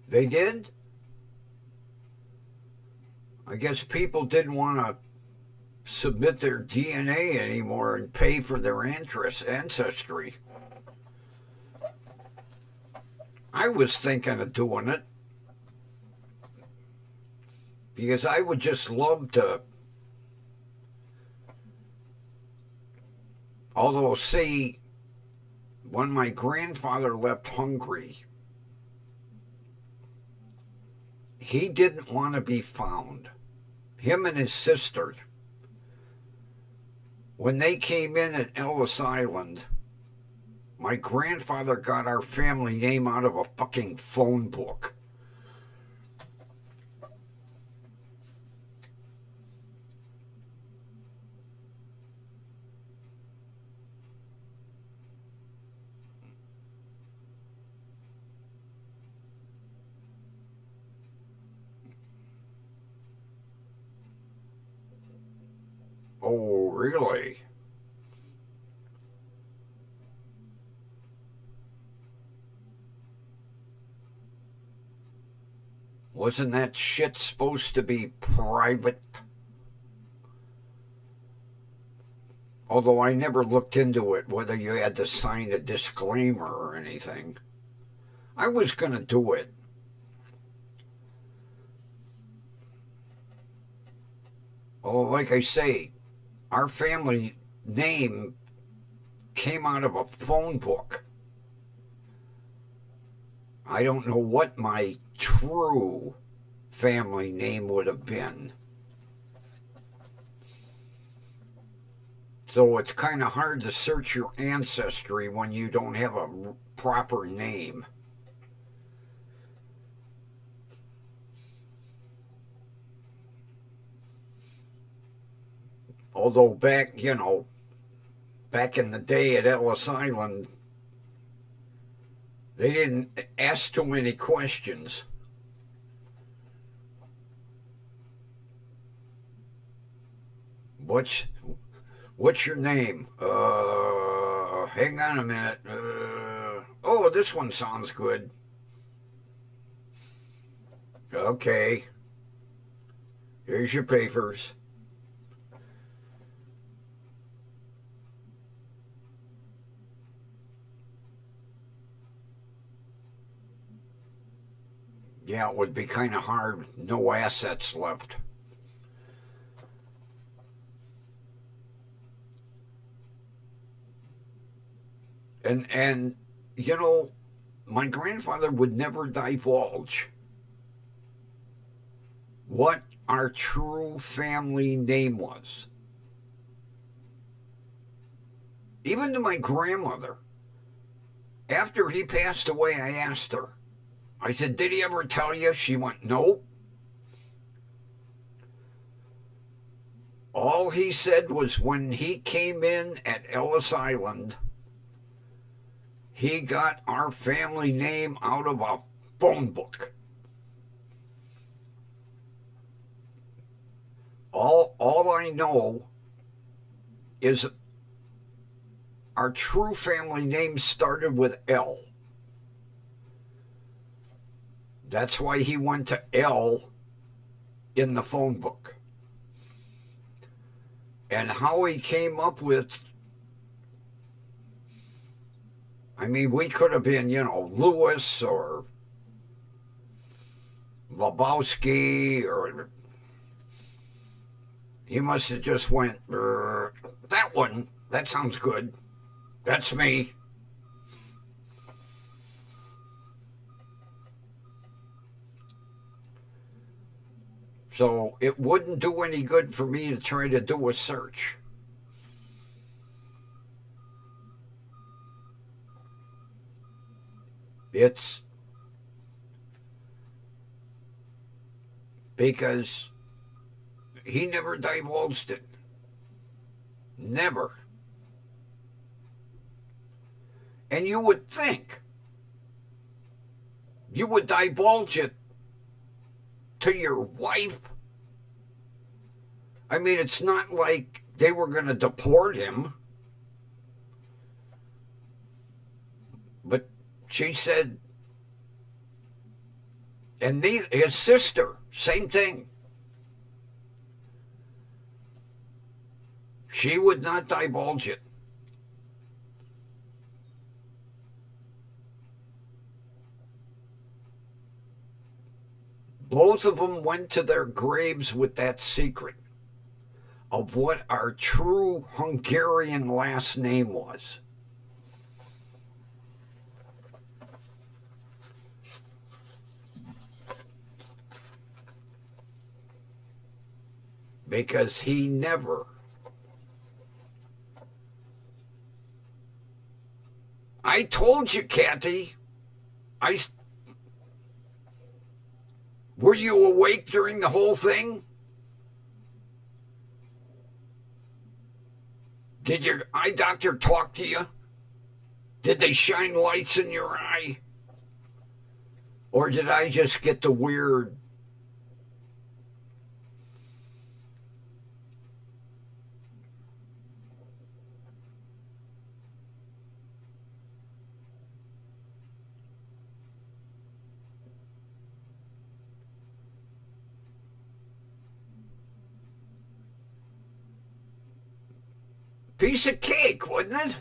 They did? I guess people didn't want to submit their DNA anymore and pay for their ancestry. I was thinking of doing it. Because I would just love to, although see, when my grandfather left Hungary, he didn't want to be found. Him and his sister, when they came in at Ellis Island, my grandfather got our family name out of a fucking phone book. Oh, really? Wasn't that shit supposed to be private? Although I never looked into it, whether you had to sign a disclaimer or anything. I was going to do it. Oh, like I say, our family name came out of a phone book. I don't know what my true family name would have been. So it's kind of hard to search your ancestry when you don't have a proper name. Although back in the day at Ellis Island, they didn't ask too many questions. What's your name? Hang on a minute. Oh, this one sounds good. Okay. Here's your papers. Yeah, it would be kind of hard. No assets left. And you know, my grandfather would never divulge what our true family name was. Even to my grandmother. After he passed away, I asked her. I said, "Did he ever tell you?" She went, "Nope." All he said was when he came in at Ellis Island, he got our family name out of a phone book. All I know is our true family name started with L. That's why he went to L in the phone book. And how he came up with, I mean, we could have been, Lewis or Lebowski, or he must have just went, that one, that sounds good. That's me. So it wouldn't do any good for me to try to do a search. It's because he never divulged it. Never. And you would think you would divulge it to your wife. I mean, it's not like they were going to deport him. But she said, and his sister, same thing. She would not divulge it. Both of them went to their graves with that secret of what our true Hungarian last name was. Because he never, I told you, Kathy, were you awake during the whole thing? Did your eye doctor talk to you? Did they shine lights in your eye? Or did I just get the weird? Piece of cake, wasn't it?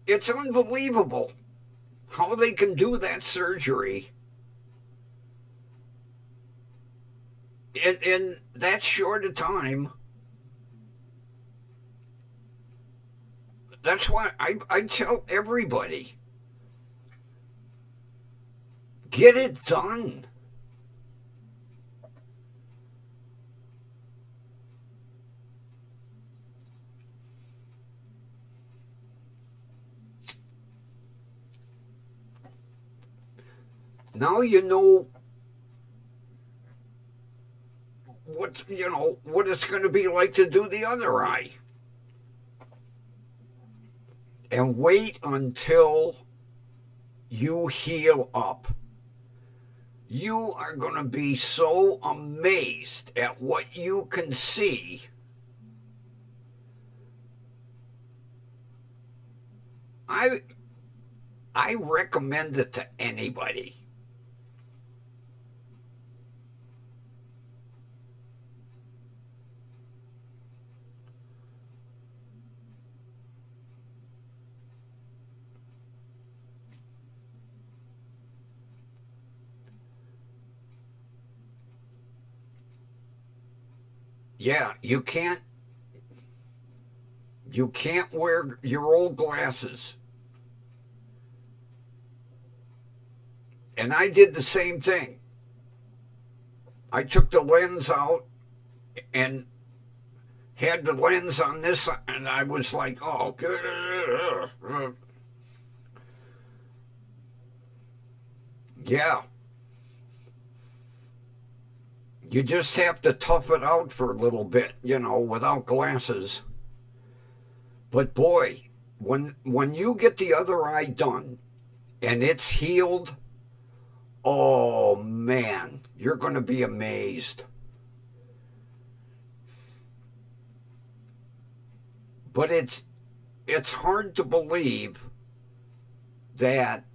It's unbelievable how they can do that surgery in that short a time. That's why I tell everybody, get it done. Now you know what it's going to be like to do the other eye. And wait until you heal up. You are going to be so amazed at what you can see. I recommend it to anybody. Yeah, you can't wear your old glasses. And I did the same thing. I took the lens out and had the lens on this, and I was like, oh, yeah. You just have to tough it out for a little bit, without glasses. But boy, when you get the other eye done and it's healed, oh man, you're going to be amazed. But it's hard to believe that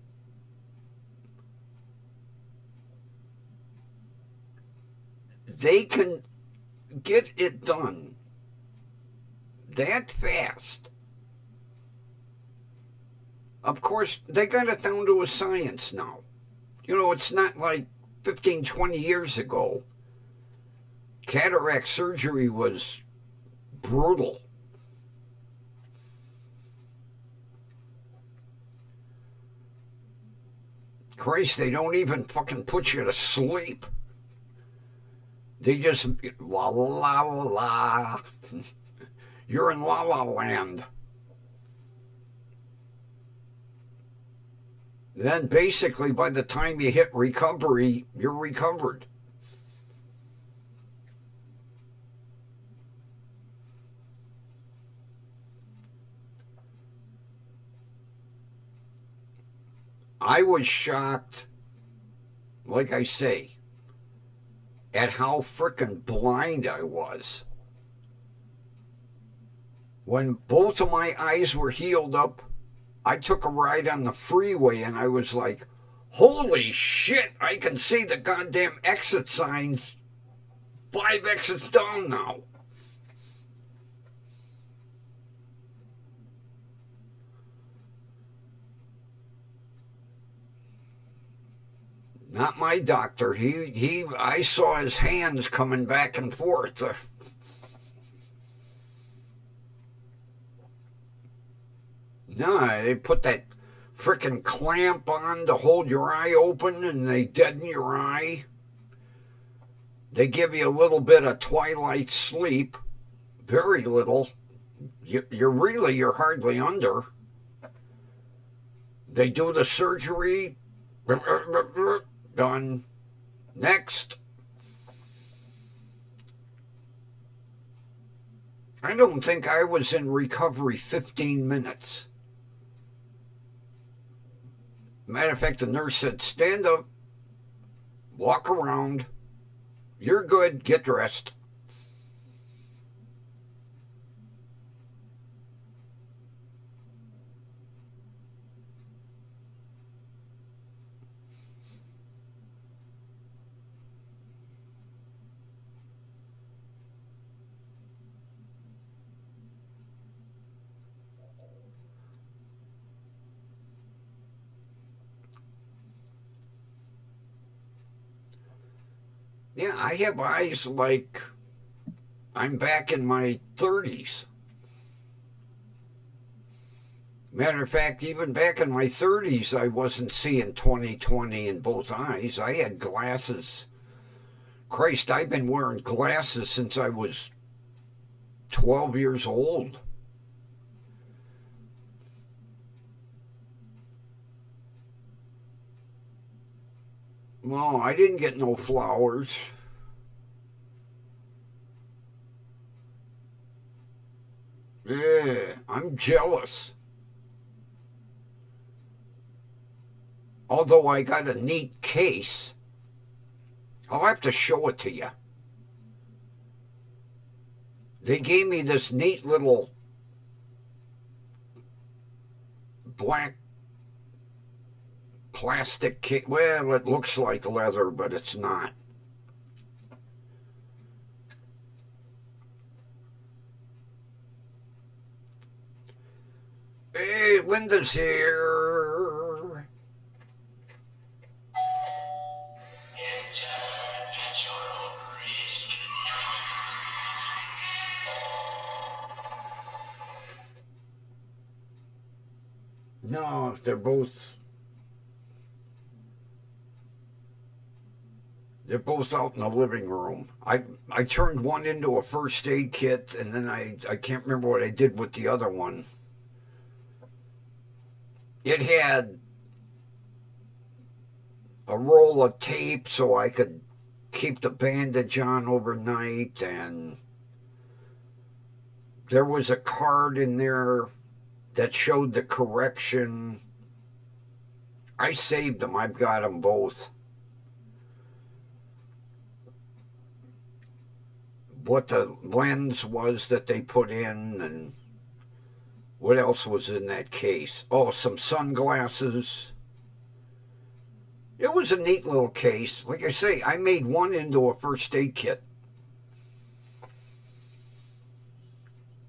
they can get it done that fast. Of course, they got it down to a science now. It's not like 15, 20 years ago. Cataract surgery was brutal. Christ, they don't even fucking put you to sleep. They just la la la la. You're in la la land. Then basically by the time you hit recovery, you're recovered. I was shocked, like I say, at how frickin' blind I was. When both of my eyes were healed up, I took a ride on the freeway and I was like, holy shit, I can see the goddamn exit signs 5 exits down now. Not my doctor. I saw his hands coming back and forth. No, they put that frickin' clamp on to hold your eye open and they deaden your eye. They give you a little bit of twilight sleep. Very little. You're hardly under. They do the surgery. Done. Next. I don't think I was in recovery 15 minutes. Matter of fact, the nurse said, stand up, walk around, you're good, get dressed. Yeah, I have eyes like I'm back in my 30s. Matter of fact, even back in my 30s, I wasn't seeing 20/20 in both eyes. I had glasses. Christ, I've been wearing glasses since I was 12 years old. Well, I didn't get no flowers. Yeah, I'm jealous. Although I got a neat case. I'll have to show it to you. They gave me this neat little black plastic case. Well, it looks like leather, but it's not. Hey, Linda's here. No, they're both out in the living room. I turned one into a first aid kit, and then I can't remember what I did with the other one. It had a roll of tape so I could keep the bandage on overnight, and there was a card in there that showed the correction. I saved them. I've got them both. What the lens was that they put in, and what else was in that case? Oh, some sunglasses. It was a neat little case. Like I say, I made one into a first aid kit.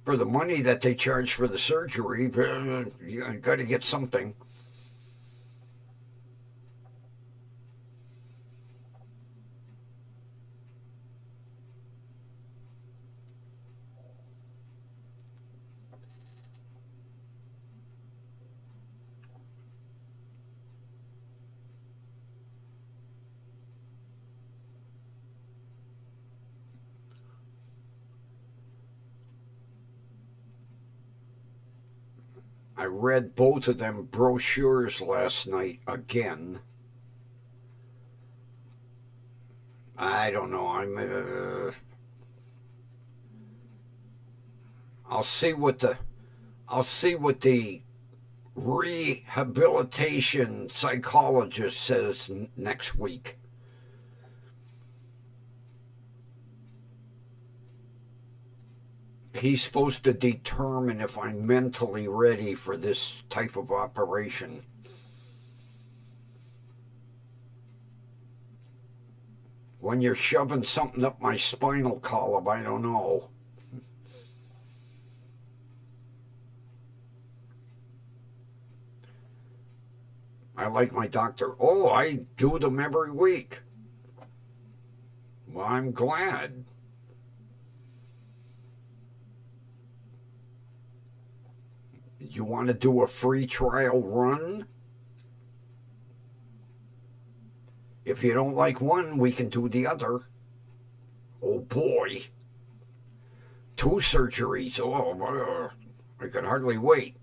For the money that they charge for the surgery, you got to get something. I read both of them brochures last night again. I don't know. I'll see what the rehabilitation psychologist says next week. He's supposed to determine if I'm mentally ready for this type of operation. When you're shoving something up my spinal column, I don't know. I like my doctor. Oh, I do them every week. Well, I'm glad. You want to do a free trial run? If you don't like one, we can do the other. Oh boy. 2 surgeries. Oh, I could hardly wait.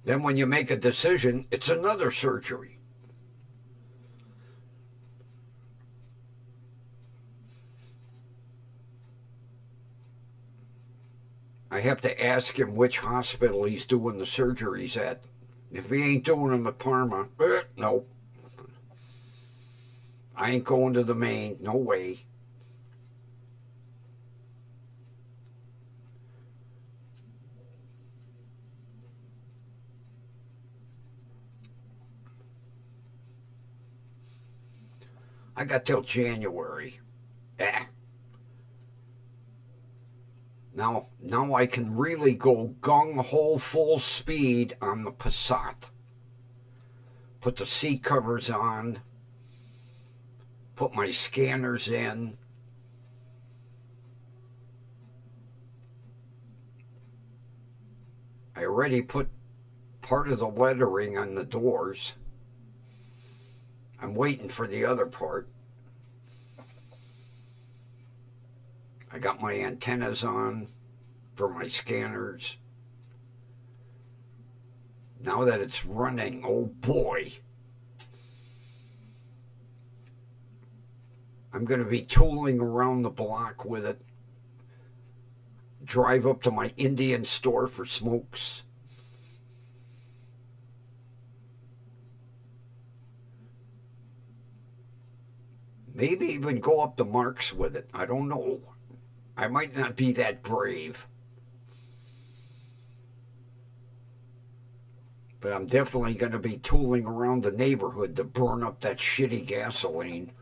Then when you make a decision, it's another surgery. I have to ask him which hospital he's doing the surgeries at. If he ain't doing them at Parma, no. I ain't going to the Main. No way. I got till January. Now I can really go gung-ho full speed on the Passat. Put the seat covers on. Put my scanners in. I already put part of the lettering on the doors. I'm waiting for the other part. I got my antennas on for my scanners. Now that it's running, oh boy. I'm going to be tooling around the block with it. Drive up to my Indian store for smokes. Maybe even go up to Mark's with it. I don't know. I might not be that brave. But I'm definitely going to be tooling around the neighborhood to burn up that shitty gasoline.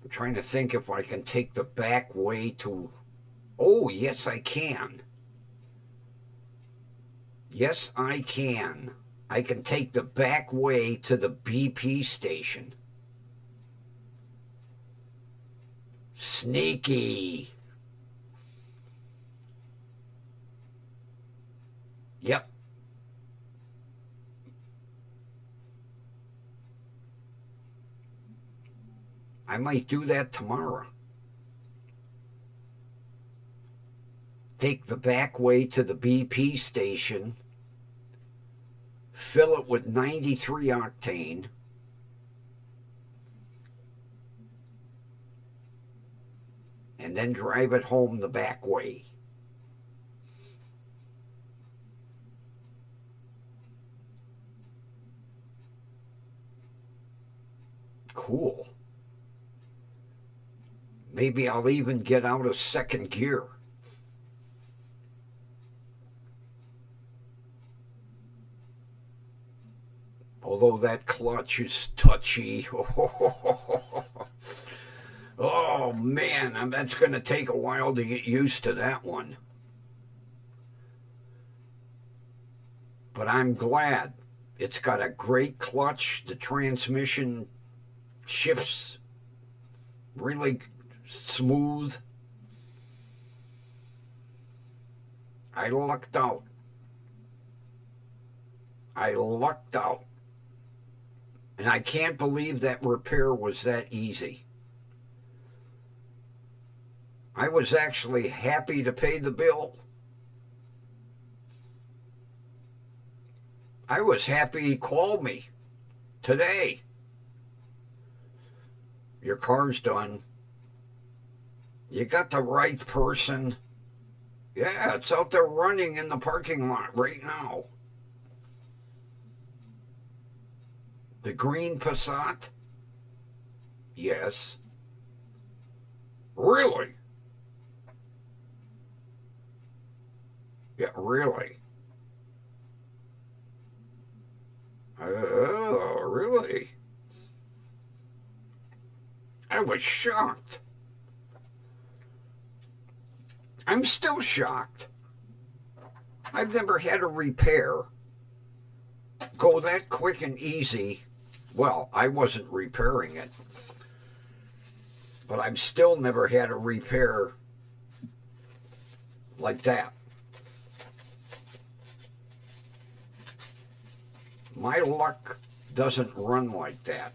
I'm trying to think if I can take the back way to... Oh, yes, I can. Yes, I can. I can take the back way to the BP station. Sneaky. Yep. I might do that tomorrow. Take the back way to the BP station, fill it with 93 octane, and then drive it home the back way. Cool. Maybe I'll even get out of second gear. Although that clutch is touchy. Oh man, that's going to take a while to get used to that one. But I'm glad. It's got a great clutch. The transmission shifts really smooth. I lucked out. And I can't believe that repair was that easy. I was actually happy to pay the bill. I was happy he called me today. Your car's done. You got the right person. Yeah, it's out there running in the parking lot right now. The green Passat? Yes. Really? Yeah, really? Oh, really? I was shocked. I'm still shocked. I've never had a repair go that quick and easy. Well, I wasn't repairing it, but I've still never had a repair like that. My luck doesn't run like that.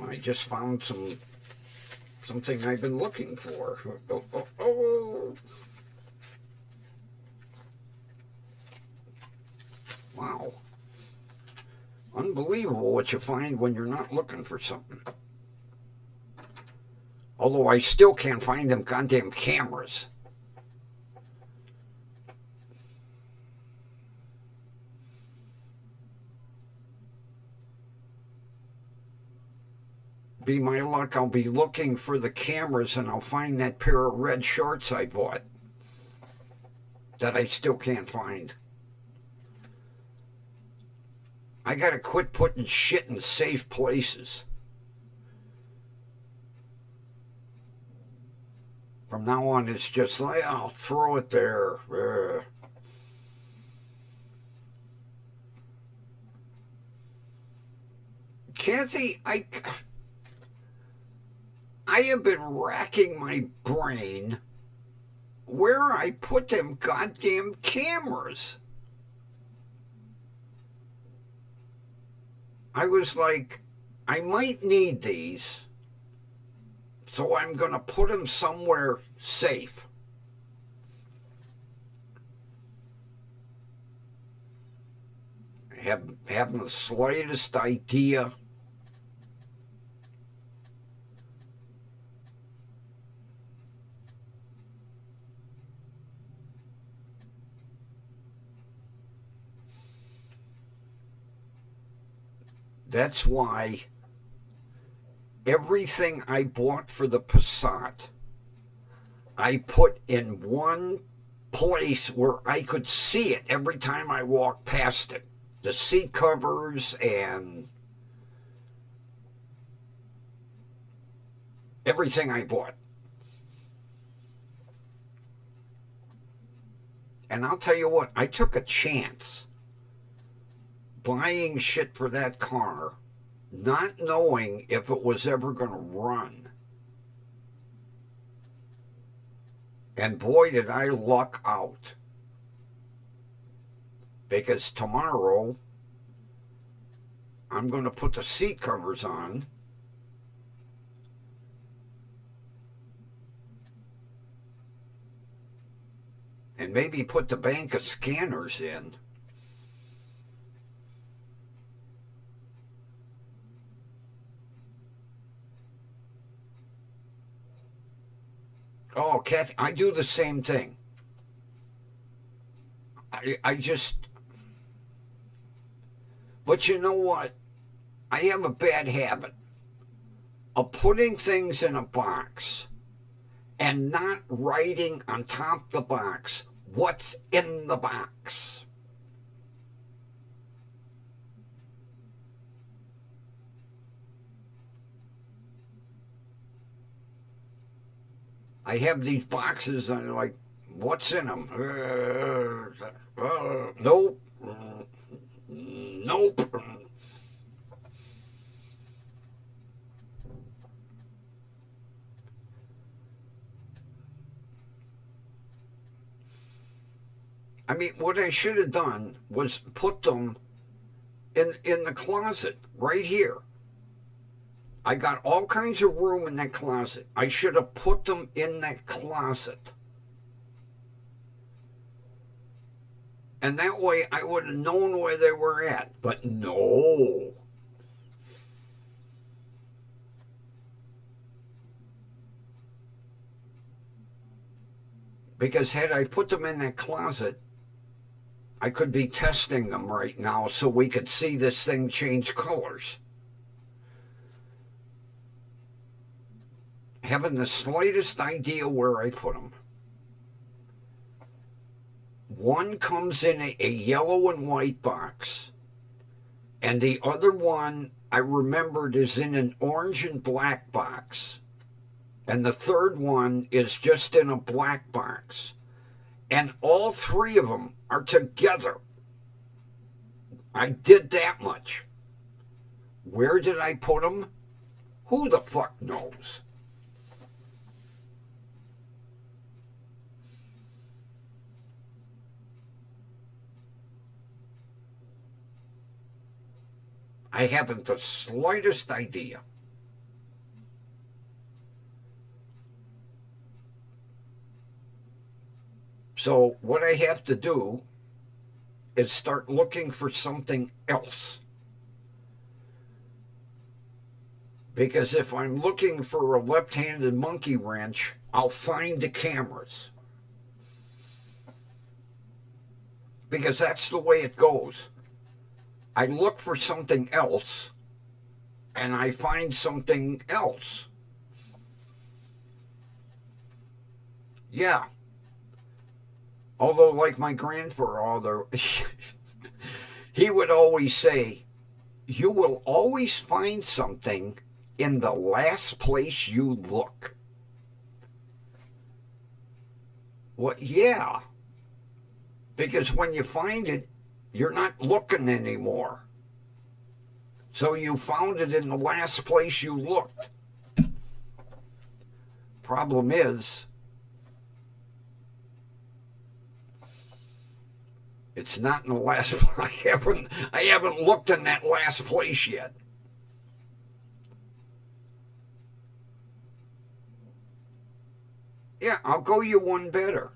I just found something I've been looking for. Oh. Wow. Unbelievable what you find when you're not looking for something. Although I still can't find them goddamn cameras. Be my luck, I'll be looking for the cameras and I'll find that pair of red shorts I bought that I still can't find. I gotta quit putting shit in safe places. From now on, it's just like, I'll throw it there. Kathy, I have been racking my brain where I put them goddamn cameras. I was like, I might need these, so I'm going to put them somewhere safe. I haven't the slightest idea. That's why everything I bought for the Passat, I put in one place where I could see it every time I walked past it. The seat covers and Everything I bought. And I'll tell you what, I took a chance buying shit for that car, not knowing if it was ever going to run. And boy, did I luck out. Because tomorrow, I'm going to put the seat covers on. And maybe put the bank of scanners in. Oh, Kathy, I do the same thing. I just... But you know what? I have a bad habit of putting things in a box and not writing on top of the box what's in the box. I have these boxes and I'm like, what's in them? Nope. Nope. I mean, what I should have done was put them in the closet right here. I got all kinds of room in that closet. I should have put them in that closet. And that way I would have known where they were at. But no. Because had I put them in that closet, I could be testing them right now so we could see this thing change colors. Having the slightest idea where I put them. One comes in a yellow and white box, and the other one I remembered is in an orange and black box, and the third one is just in a black box, and all three of them are together. I did that much. Where did I put them? Who the fuck knows? I haven't the slightest idea. So what I have to do is start looking for something else. Because if I'm looking for a left-handed monkey wrench, I'll find the cameras. Because that's the way it goes. I look for something else, and I find something else. Yeah. Although, like my grandfather, he would always say, you will always find something in the last place you look. Well, yeah. Because when you find it, you're not looking anymore. So you found it in the last place you looked. Problem is, it's not in the last place. I haven't looked in that last place yet. Yeah, I'll go you one better.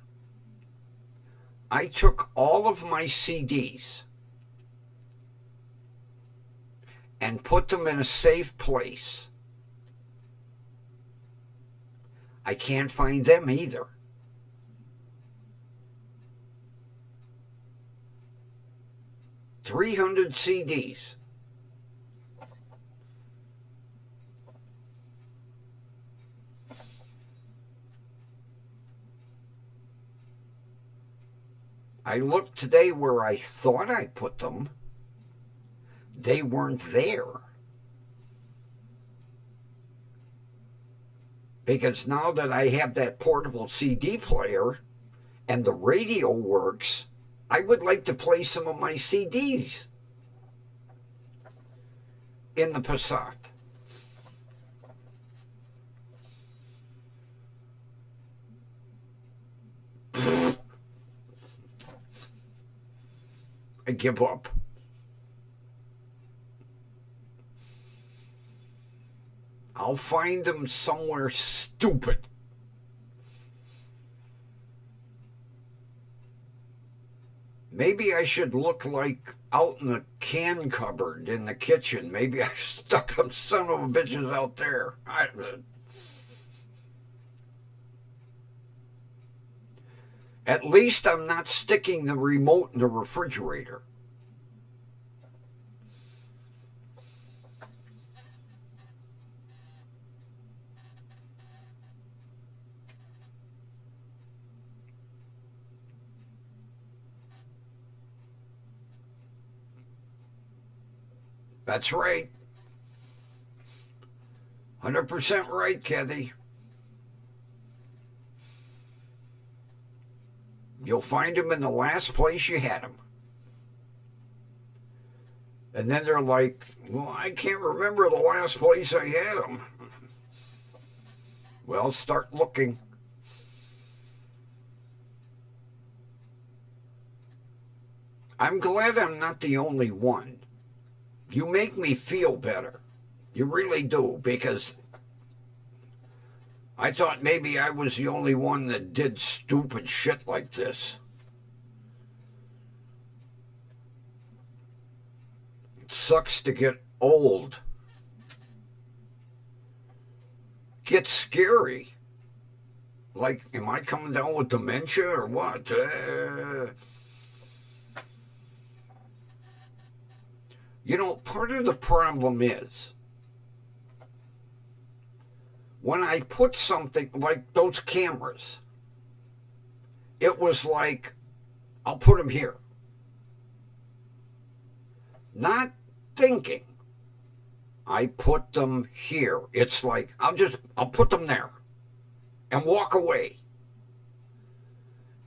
I took all of my CDs and put them in a safe place. I can't find them either. $300 CDs. I looked today where I thought I put them. They weren't there. Because now that I have that portable CD player and the radio works, I would like to play some of my CDs in the Passat. I give up. I'll find them somewhere stupid. Maybe I should look like out in the can cupboard in the kitchen. Maybe I stuck some son of a bitches out there. At least I'm not sticking the remote in the refrigerator. That's right. 100% right, Kathy. You'll find them in the last place you had them. And then they're like, well, I can't remember the last place I had them. Well, start looking. I'm glad I'm not the only one. You make me feel better. You really do, because I thought maybe I was the only one that did stupid shit like this. It sucks to get old. Gets scary. Like, am I coming down with dementia or what? You know, part of the problem is when I put something like those cameras, it was like, I'll put them here. Not thinking, I put them here. It's like, I'll put them there and walk away.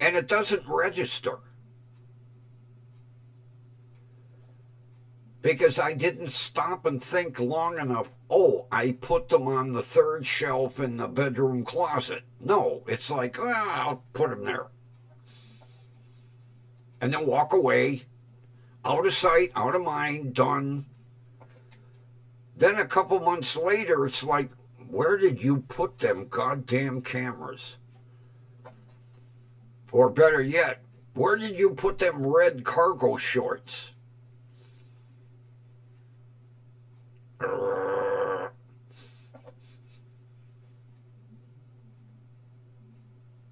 And it doesn't register. Because I didn't stop and think long enough, oh, I put them on the third shelf in the bedroom closet. No, it's like, I'll put them there. And then walk away, out of sight, out of mind, done. Then a couple months later, it's like, where did you put them goddamn cameras? Or better yet, where did you put them red cargo shorts?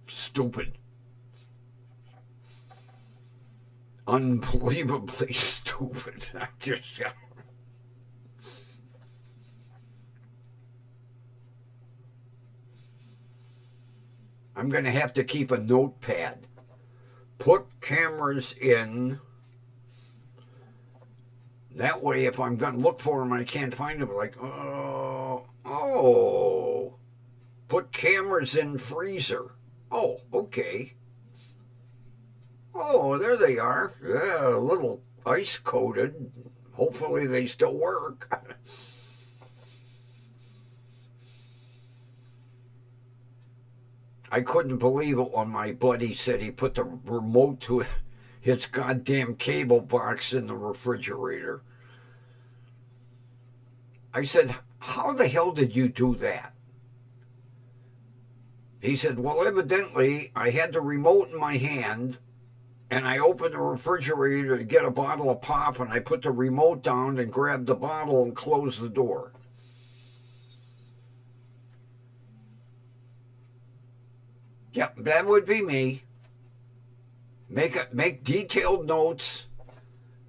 Stupid. Unbelievably stupid. I'm going to have to keep a notepad. Put cameras in. That way, if I'm going to look for them and I can't find them, like, oh, put cameras in freezer. Oh, okay. Oh, there they are. Yeah, a little ice-coated. Hopefully they still work. I couldn't believe it when my buddy said he put the remote to his goddamn cable box in the refrigerator. I said, how the hell did you do that? He said, well, evidently I had the remote in my hand and I opened the refrigerator to get a bottle of pop and I put the remote down and grabbed the bottle and closed the door. Yep, that would be me. Make detailed notes,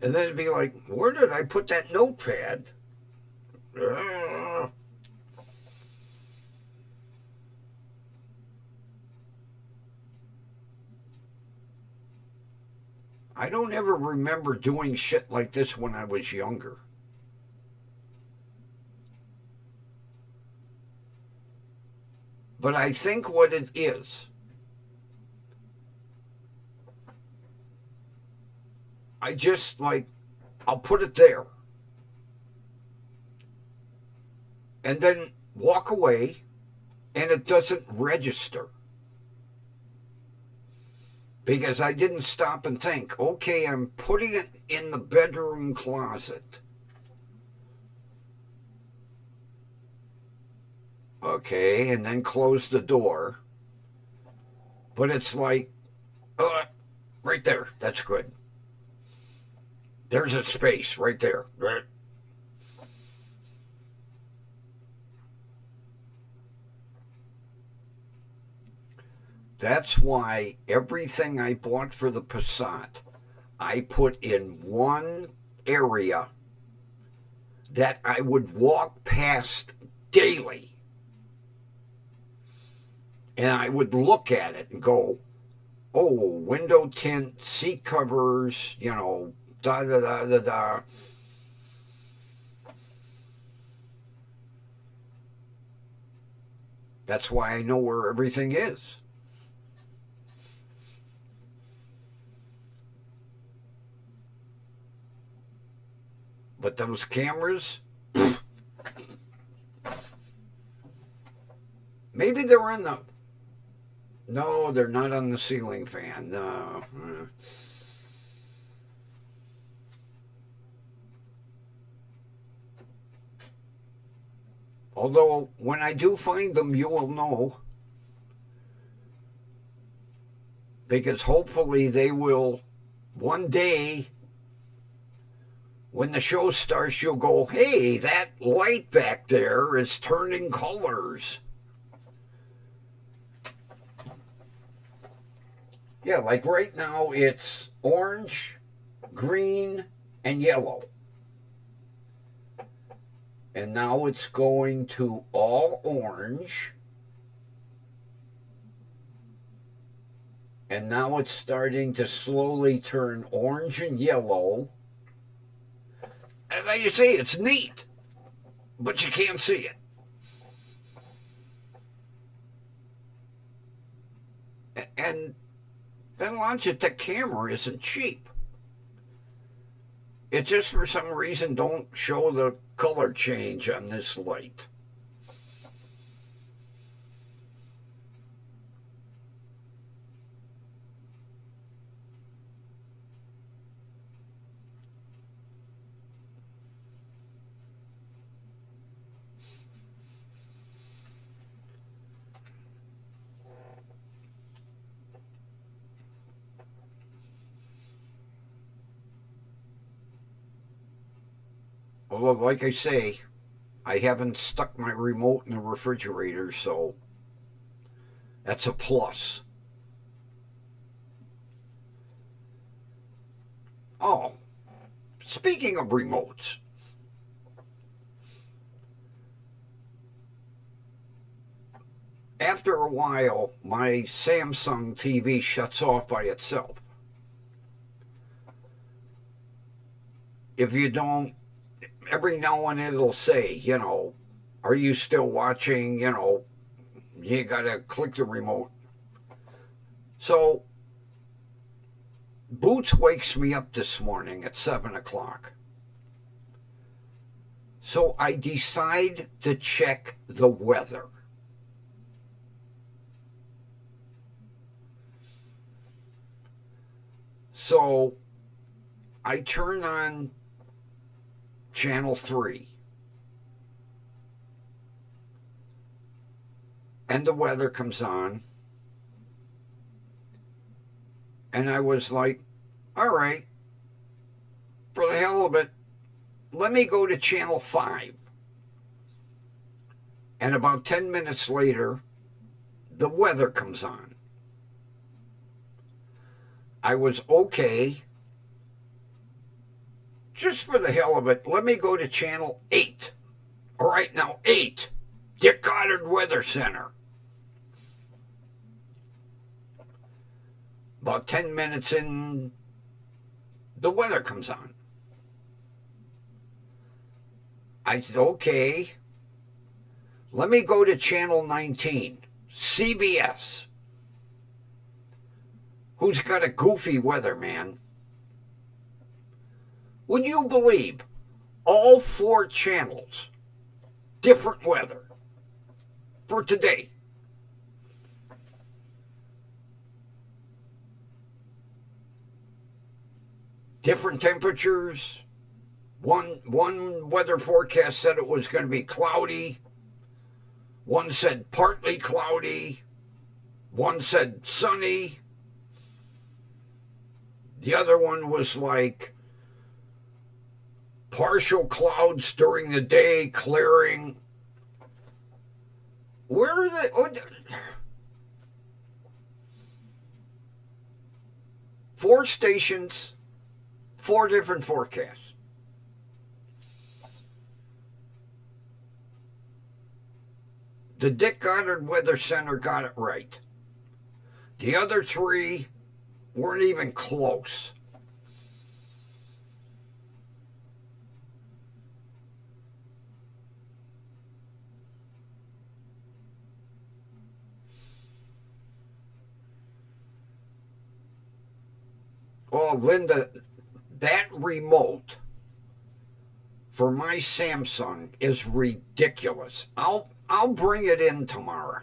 and then it'd be like, where did I put that notepad? I don't ever remember doing shit like this when I was younger. But I think what it is, I just like, I'll put it there. And then walk away, and it doesn't register. Because I didn't stop and think, okay, I'm putting it in the bedroom closet. Okay, and then close the door. But it's like, right there, that's good. There's a space right there. That's why everything I bought for the Passat, I put in one area that I would walk past daily. And I would look at it and go, oh, window tint, seat covers, da da da da da. That's why I know where everything is. But those cameras, maybe they're on the... No, they're not on the ceiling fan. No. Although, when I do find them, you will know. Because hopefully they will, one day, when the show starts, you'll go, hey, that light back there is turning colors. Yeah, like right now it's orange, green, and yellow. And now it's going to all orange. And now it's starting to slowly turn orange and yellow. And like you say, it's neat, but you can't see it. And then Logitech camera isn't cheap. It just for some reason don't show the color change on this light. Although, like I say, I haven't stuck my remote in the refrigerator, so that's a plus. Oh, speaking of remotes, after a while, my Samsung TV shuts off by itself. If you don't, every now and then it'll say, are you still watching? You gotta click the remote. So, Boots wakes me up this morning at 7 o'clock. So I decide to check the weather. So I turn on Channel 3. And the weather comes on. And I was like, all right, for the hell of it, let me go to Channel 5. And about 10 minutes later, the weather comes on. I was okay. Just for the hell of it, let me go to Channel 8. All right, now 8, Dick Goddard Weather Center. About 10 minutes in, the weather comes on. I said, okay, let me go to Channel 19. CBS, who's got a goofy weatherman, would you believe all 4 channels, different weather for today? Different temperatures. One weather forecast said it was going to be cloudy. One said partly cloudy. One said sunny. The other one was like partial clouds during the day, clearing. Where are they? Oh, 4 stations, 4 different forecasts. The Dick Goddard Weather Center got it right. The other 3 weren't even close. Oh, Linda, that remote for my Samsung is ridiculous. I'll bring it in tomorrow.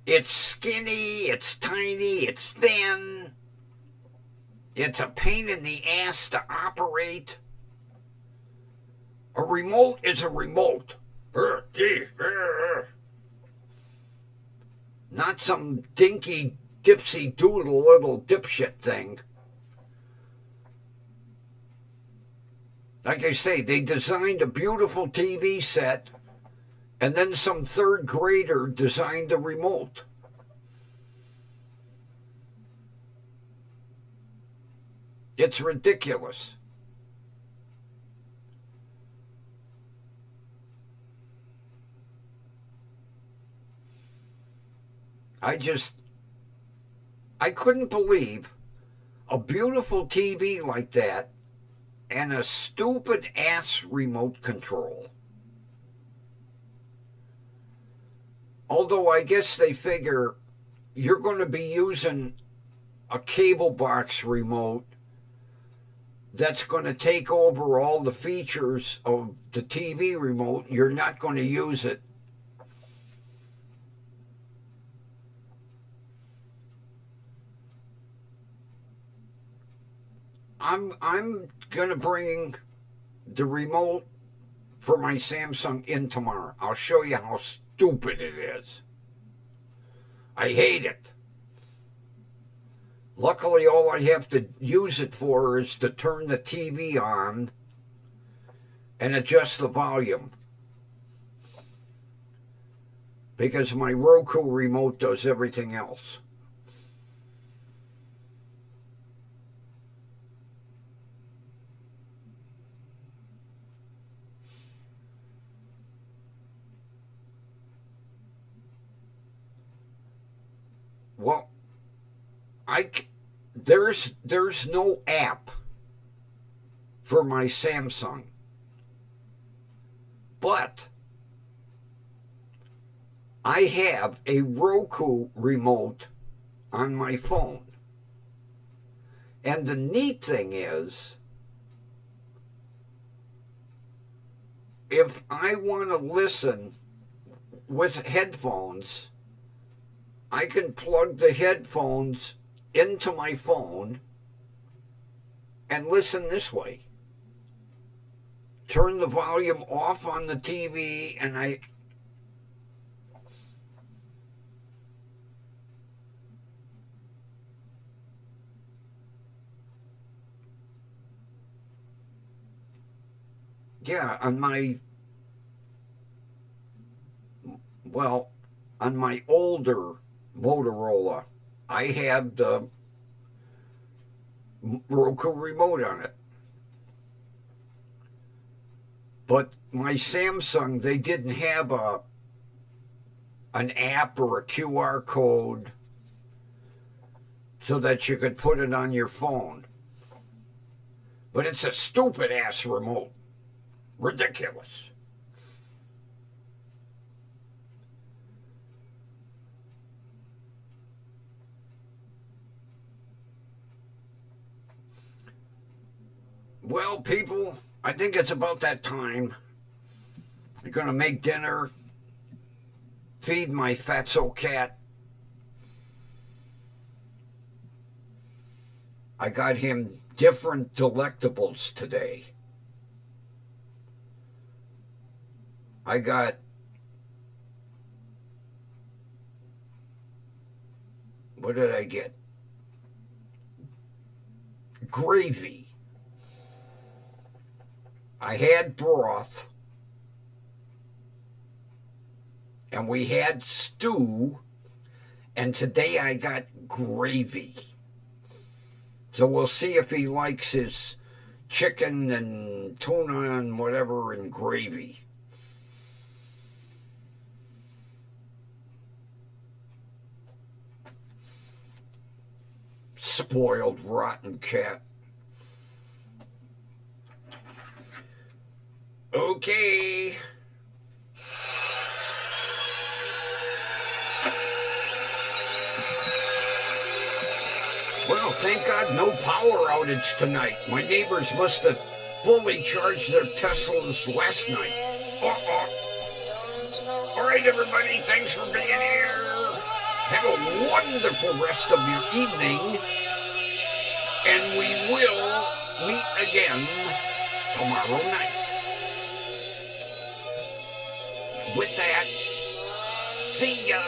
It's skinny, it's tiny, it's thin. It's a pain in the ass to operate. A remote is a remote. Not some dinky, dipsy doodle little dipshit thing. Like I say, they designed a beautiful TV set, and then some 3rd grader designed the remote. It's ridiculous. I couldn't believe a beautiful TV like that and a stupid ass remote control. Although I guess they figure you're going to be using a cable box remote that's going to take over all the features of the TV remote. You're not going to use it. I'm going to bring the remote for my Samsung in tomorrow. I'll show you how stupid it is. I hate it. Luckily, all I have to use it for is to turn the TV on and adjust the volume. Because my Roku remote does everything else. Well, there's no app for my Samsung, but I have a Roku remote on my phone. And the neat thing is, if I want to listen with headphones, I can plug the headphones into my phone and listen this way. Turn the volume off on the TV and on my older Motorola, I had the Roku remote on it. But my Samsung, they didn't have an app or a QR code so that you could put it on your phone. But it's a stupid ass remote. Ridiculous. Well, people, I think it's about that time. I'm going to make dinner, feed my fatso cat. I got him different delectables today. I got what did I get? Gravy. I had broth. And we had stew. And today I got gravy. So we'll see if he likes his chicken and tuna and whatever in gravy. Spoiled, rotten cat. Okay. Well, thank God no power outage tonight. My neighbors must have fully charged their Teslas last night. All right, everybody, thanks for being here. Have a wonderful rest of your evening. And we will meet again tomorrow night. With that, see ya.